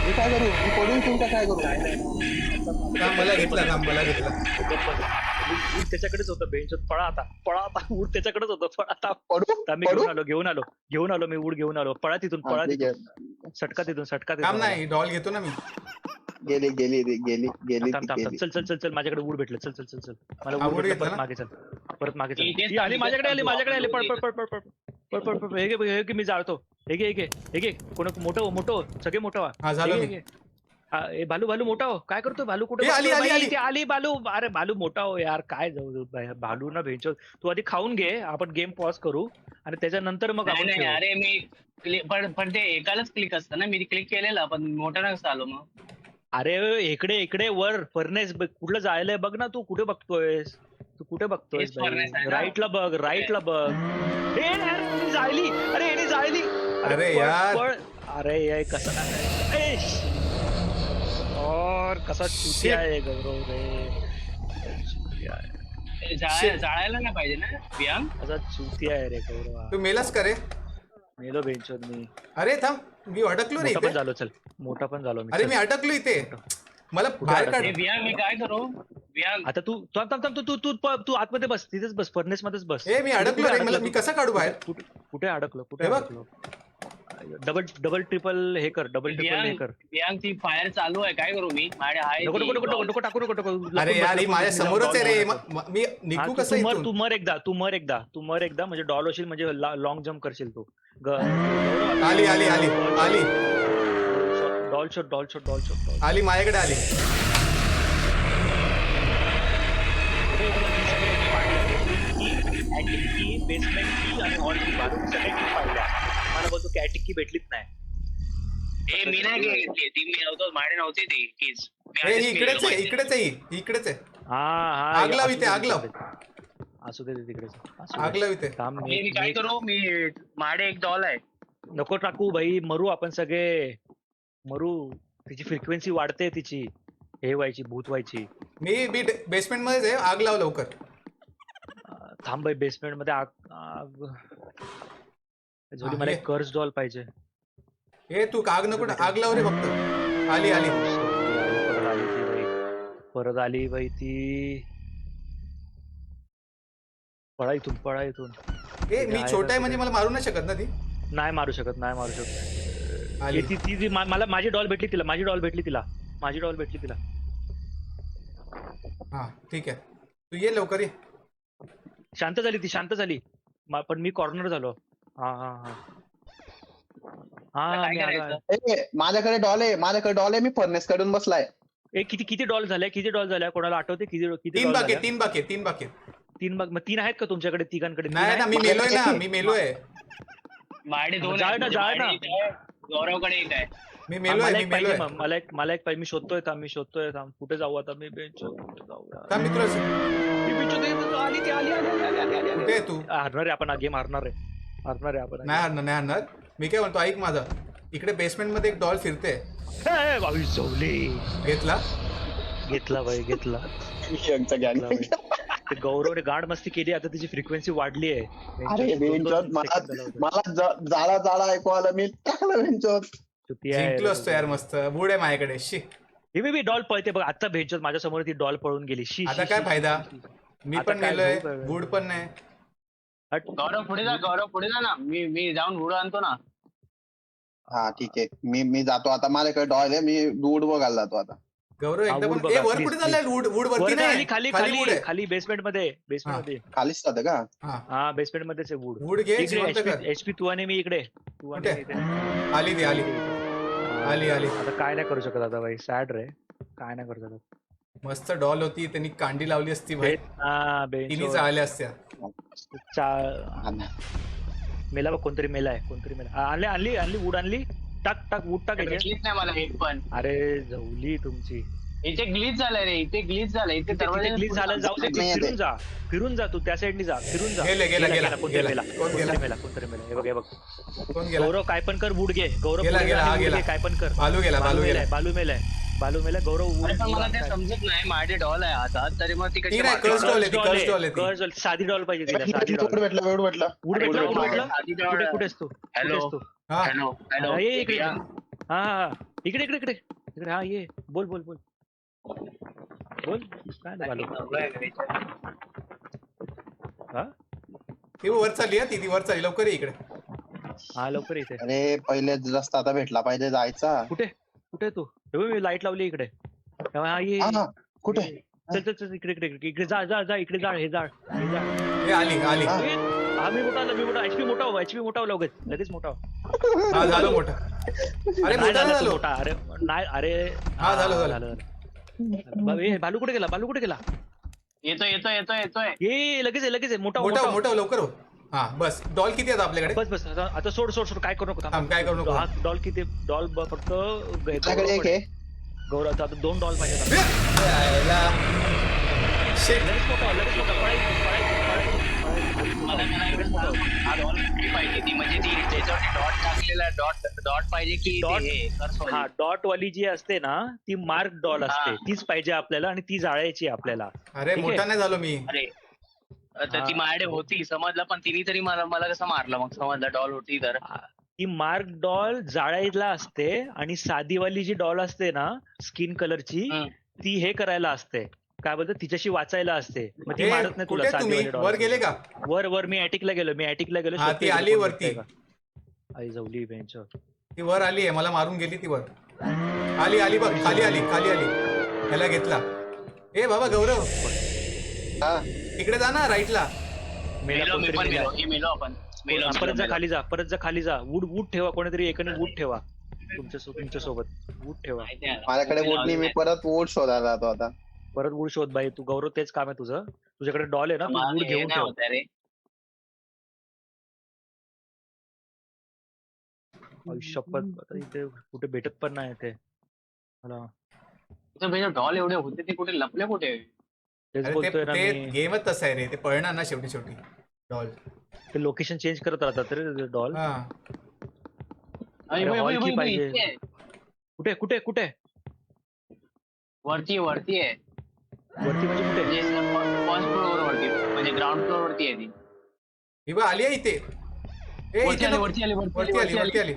मी काय करू? मी पडून ठेवून काय करू? मला घेतला वूड त्याच्याकडेच होतं बेंच. पळा आता वूड त्याच्याकडेच होतं. पळा आता पडू मी पडू घेऊन आलो मी वूड घेऊन आलो. पळा तिथून हा, ठीक आहे. सटका तिथून काम नाही डॉल घेतो ना मी गेली थांब. चल माझ्याकडे वूड भेटलं. चल मला हा, वूड wood भेटलं. घेतलं परत मागे चल इथेच ही आली माझ्याकडे आली पळ. हे घे मी जाळतो. हे घे कोण मोठं सगळे मोठं व्हा. हा झालं मी ए भालू मोठा हो काय करतोय भालू कुठे ए, आली, बसतोय आली, बाई? आली. इथे आली भालू. अरे भालू मोठा हो यार काय जाऊ भालू ना भेंचो. तू आधी खाऊन घे आपण गेम पॉज करू आणि त्याच्यानंतर मग आपण नाही खेळू. अरे मी पण ते एकालाच क्लिक असतं ना. मी क्लिक केलेलं पण मोठा नसतं आलो मग. अरे इकडे वर फर्नेस कुठलं जायलंय बघ ना. तू कुठे बघतोयस तेच furnace आहे ना. राईटला बघ. हे यार ती जाळली. अरे येणे जाळली. अरे पळ, यार. पळ. अरे यार कसा और कसा चुतिया आहे गौरव रे. चुतिया आहे. ते जाळायला नाही पाहिजे ना व्यायाम. कसा चुतिया आहे रे गौरव. तू मेलास का रे मेलो बेंचवर मी. अरे थांब मी अडकलो रे मोठा पण इथे झालो चल मोठा पण झालो मी. अरे चल. मी अडकलो इथे मला बाहेर काढ ते व्यायाम मी काय करू व्यायाम. आता तू थांब तू आतमध्ये बस. तिथेच बस फर्नेस मध्येच बस. ए मी अडकलो रे मला मी कसं काढू बाहेर कुठे अडकलो हे बघ. डबल ट्रिपल हे कर. व्यायाम ती फायर चालू आहे काय करू मी. माझ्या हाय नको टाकू. अरे यार ही माझ्या समोरच आहे रे मी निघू कसं इथून तू मर एकदा म्हणजे डॉल होशील म्हणजे लॉंग जम्प करशील तू. आली डॉल शॉट आली माझ्याकडे आली. बेसमेंट की आणि हॉल की बाजू सगळ्या की पाहिल्या. मला बोलतो कॅटिक की भेटलीच नाही. मी नाही घेतली ती. मी नव्हतो माझ्याकडे नव्हती ती कीज. ए ही इकडेच आहे हा आग लाव इथे, आग लाव. असू दे तिकडेच आग लाव इथे. मी काय करू मी माझे एक डॉल आहे. नको टाकू भाई. मरू आपण सगळे तिची फ्रिक्वेन्सी वाढते तिची हे व्हायची भूत व्हायची. मी बेसमेंट मध्येच आहे. आग लाव लवकर. थांब भाई बेसमेंट मध्ये आग जोडी मला एक कर्स डॉल पाहिजे. ए तू आग नको आग लाव रे फक्त. आली परत आली बाई ती. पळा इथून. ए मी छोटा आहे म्हणजे मला मारू नाही शकत ना ती. नाही मारू शकत आली. ती मला माझी डॉल भेटली तिला. हा ठीक आहे, तू ये लवकर ये. शांत झाली ती, शांत झाली. पण मी कॉर्नर झालो. हा हा हा आता हा काय मी आलो. करायचं? माझ्याकडे डॉल आहे, मी फर्नेस कडून बसलाय. किती किती डॉल झाल्या, किती डॉल झाल्या, कोणाला आठवते किती किती तीन डॉल बाकी झाल्या? तीन बाकी तीन बाकी. तीन मग 3 आहेत का तुमच्याकडे तिघांकडे? तीन नाही ना, आहेत? मी मेलोय ना, मी मेलोय. माझ्याकडे 2 जाळ ना, आहेत. जाळ ना. माझ्याकडे एक आहे, गौरवकडे एक आहे. मी हा, मेलोय, मला मी एक पाहिजे मेलोय. मग, मला एक पाहिजे. मी शोधतोय थांब. कुठे जाऊ आता मी? बेंच कुठे जाऊया? का मी तुला ती bench होती, आली ती, आली. कुठे आहे तू? हारणार आहे आपण, गेम हारणार आहे आपण. नाही हरणार, नाही हरणार. मी काय म्हणतो, ऐक माझं. इकडे बेसमेंट मध्ये एक डॉल फिरते. ए, बाई झोवली. घेतला घेतला. यंगचा गॅंग. घेतला बाई. ते गौरवने गाड मस्ती केली, आता त्याची फ्रिक्वेन्सी वाढली आहे. अरे बेंचवर मला जाळा ऐकू आलं, मी टाकलं बेंचवर. जिंकलो असतो यार, मस्त बूड आहे माझ्याकडे. शी, ही डॉल पळते बघ आता बेंचवर माझ्या समोर, ती डॉल पळून गेली. शी आता काय फायदा? मी आता पण काय मेलोय, झोप आहे. बूड पण नाही. हट. गौरव पुढे जा ना. मी जाऊन उडू आणतो ना. हा ठीक आहे, मी जातो आता. माझ्याकडे डॉल आहे, मी दूध बघायला जातो आता. गौरव हा, एकदा वूड पण बघा, वर please, कुठे चाललाय? वूड वरती वर नाही, नाही, खाली वूड आहे. खाली बेसमेंट मध्ये खालीच जातं का? हा बेसमेंट मध्येच आहे वूड. वूड घे, जिवंत कर. एचपी तू आणि मी इकडे. तू आणि कुठे? मी इथे. आली ती, आली. आली. आता काय नाही करू शकत आता भाई, सॅड रे. काय नाही करू शकत. मस्त डॉल होती, त्यांनी कांडी लावली असती भाई, हा तिन्ही बेंच चाळल्या असत्या. मेला बघ, कोणतरी मेला. आणली वूड आणली. टाक वूड टाक याच्यात. भेटलीच नाही मला एक पण. अरे झवली तुमची. इथे ग्लिच झालंय रे, इथे ग्लिच झालंय. इथे दरवाजा क्लिक झालं, जाऊ दे. नाही येते. फिरून जा तू त्या साईडनी जा. फिरून जा. गेला. कोणतरी मेला. कोण गेला? कोणतरी मेला. हे बघ. कोण गेला? गौरव काय पण कर, वूड घे. गौरव गेला, पुढे जा हा आणि wood गेला. घे, काय पण कर. बालू गेला. बालू मेलाय. गौरव अरे पण wood मला ते काय? समजत नाही. माझे डॉल आहे आता, तरी मग ती कशी ती नाही, मारते? कर्स डॉल आहे ती, कर्स डॉल आहे ती. कर्स डॉल. साधी डॉल पाहिजे तिला, साधी डॉल. वेळ भेटला वूड अरे, भेटला, wood वूड भेटला. साधी doll आहे. कुठेस तू? Hello. कुठेस तू? हा, हॅलो ये इकडे. हा इकडे. हा ये. बोल. काय नाही बालू. हा ती वर चालली आहे, ती वर चालली. लवकर ये इकडे. हा लवकर इथे. अरे पहिले रस्ता आता भेटला पाहिजे जायचा. कुठे तू? मी लाईट लावली इकडे. हा ये. हा कुठे? चल इकडे जा इकडे जा. हे जाळ. हे आली. हा. हा मी मोठा. एचपी मोठा हो लगेच मोठा हो. हा झालं मोठं. अरे नाही मोठा झाला तू झालो. मोठा. अरे हा, झालं. बालू कुठे गेला? येतोय. ये लगेच आहे. मोठा मोठा लवकर हो. हा बस. डॉल किती आहेत आपल्याकडे? बस आता सोड. काय करू नको. थांब, काय करू नको. हा डॉल किती? डॉल फक्त माझ्याकडे एक आहे. गौरव आता 2 डॉल पाहिजे. यायला. Shit. लगेच मोठा. मला हा डॉल पाहिजे ती, म्हणजे ती त्याच्यावरती डॉट टाकलेला डॉट पाहिजे की Dot? ते हे कर्सवाली? हा डॉट वाली जी असते ना, ती मार्क डॉल असते. हा. तीच पाहिजे आपल्याला आणि ती जाळायची आपल्याला. अरे ठीक मोठा आहे? नाही झालो मी. अरे तर ती हा. माझ्याकडे होती समजलं, पण तिने तरी मला कसं मारलं मग? समजलं डॉल होती तर. ती मार्क डॉल जाळायला असते आणि साधीवाली जी डॉल असते ना, स्किन कलरची, हम्म. ती हे करायला असते. काय बोलतो, तिच्याशी वाचायला असते. मग ती हे, मारत नाही तुला. कुठे तुम्ही साधीवाली डॉल वर गेले का? वर मी अटॅकला गेलो. हा, ती आली वरती. आई जवली बेंच. ती वर आली आहे, मला मारून गेली ती वर. आली बघ, खाली आली. ह्याला घेतला. ए बाबा गौरव, हा इकडे जा ना, राईटला. मेलो मी पण मेलो. हे मेलो आपण. मेलो. परत जा खाली जा. वूड ठेवा, कोणीतरी एकाने वूड ठेवा तुमच्या सोबत. वूड ठेवा. माझ्याकडे वोट नाही, मी परत वोट शोधायला जातो आता. परत वूड शोध बाई. तू गौरव, तेच काम आहे तुझं. तुझ्याकडे डॉल आहे ना, तू वूड घेऊन ठेव. रे शपथ, आता इथे कुठे भेटत पण नाही ते मला. डॉल एवढे होते, ते कुठे लपले कुठे? तेच अरे बोलतोय ना ते मी. गेमच तसं आहे रे, ते पळणार ना शेवटी डॉल. ते लोकेशन चेंज करत राहतात रे डॉल. हा, अरे, अरे, वय, hall वय, की वय, पाहिजे? इथे आहे. कुठे वरती आहे. वरती म्हणजे कुठे? म्हणजे फर्स्ट फ्लोअर वरती, म्हणजे ग्राउंड फ्लोअर वरती आहे ती. ही बघ आली आहे इथे. ए, वरती इथे आली, बघ. वरती आली.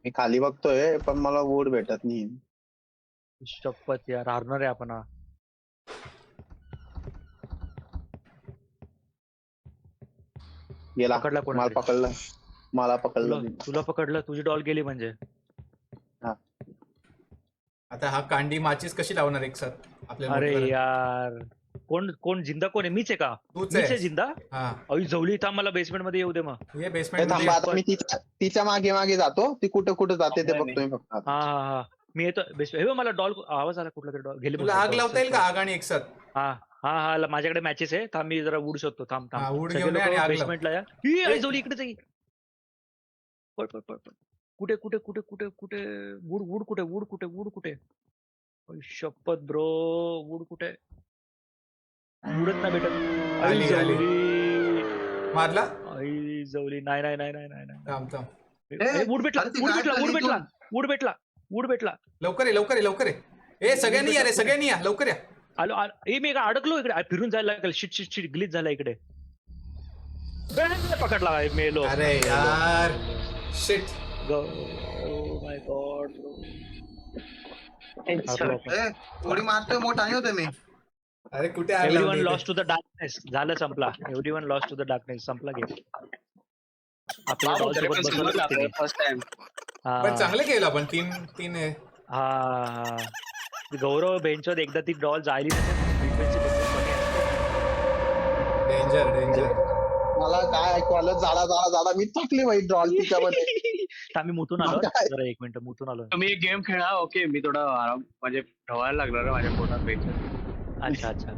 मी खाली बघतोय पण मला वोट भेटत नाही. शपथ यार, हारणार आहे आपण. गेला. पकडला कोणाला? मला पकडलं. तुला पकडलं. तुझी डॉल गेली म्हणजे. आता हा कांडी माचीस कशी लावणार एक साथ आपल्याला अरे मोठं करायला? यार कोण जिंदा कोण आहे? मीच आहे का? तूच मीच आहे आहे. जिंदा? हा अई जवली थांब, मला बेसमेंट मध्ये येऊ दे मग. ये ए, बेसमेंट थांबा आता मध्ये मी तिच्या मागे मागे जातो. ती कुठं कुठं जाते ते बघतोय मी फक्त आता. हा हा हा मी येतो बेसमेंट. हे बघ, मला डॉल आवाज आला, कुठला तरी डॉल गेले. तुला आग लावता येईल का आग आणि एक साथ? हा हा हा माझ्याकडे मॅचेस आहे. थांब मी जरा वूड शोधतो. थांब हा, थांब wood सगळे घेऊन ये आणि लोक आग लाव. बेसमेंटला या. ही आई जवली इकडेच आहे. पळ पळ पळ पळ. कुठे कुठे कुठे कुठे कुठे वूड वूड कुठे वूड कुठे वूड कुठे? आई शपथ ब्रो, वूड कुठे? वूडच नाही भेटत. आई आली, आली. जवली, मारला आई जवली. नाही नाही नाही नाही नाही नाही. थांब थांब वूड भेटला अरे ती वूड काय भेटला वूड झाली भेटला वूड भेटला वूड भेटला. लवकर ये लवकर ये लवकर ये. ए सगळ्यांनी या रे सगळ्यांनी या लवकर या. आलो ए मी का अडकलो इकडे. फिरून जायला लागेल. शिट शिट शिट ग्लिच झाला इकडे. पकडला मेलो. अरे यार शिट. माय गॉड. थोडी मारतोय मोठा नाही होते मी. अरे कुठे आग एव्हरीवन लावली लॉस्ट टू द डार्कनेस. झालं संपला. Everyone lost to the darkness. संपला गेम. आपल्या बाबा, डॉल तरी पण सोबत समजलं बसवलं आपल्याला फर्स्ट टाइम. पण चांगलं केलं आपण तीन तीन आहे. हा गौरव बेंचवर एकदा ती डॉल जायली डेंजर डेंजर. मला काय ऐकू आलं, जाडा जाडा जाडा मी टाकली बाई ड्रॉल तिच्यामध्ये. आम्ही मुतून आलो. काय? जरा एक मिनिट मुतून आलो. तुम्ही एक गेम खेळा. ओके मी थोडा आराम म्हणजे ठेवायला लागलो रे माझ्या पोटात पेट. अच्छा अच्छा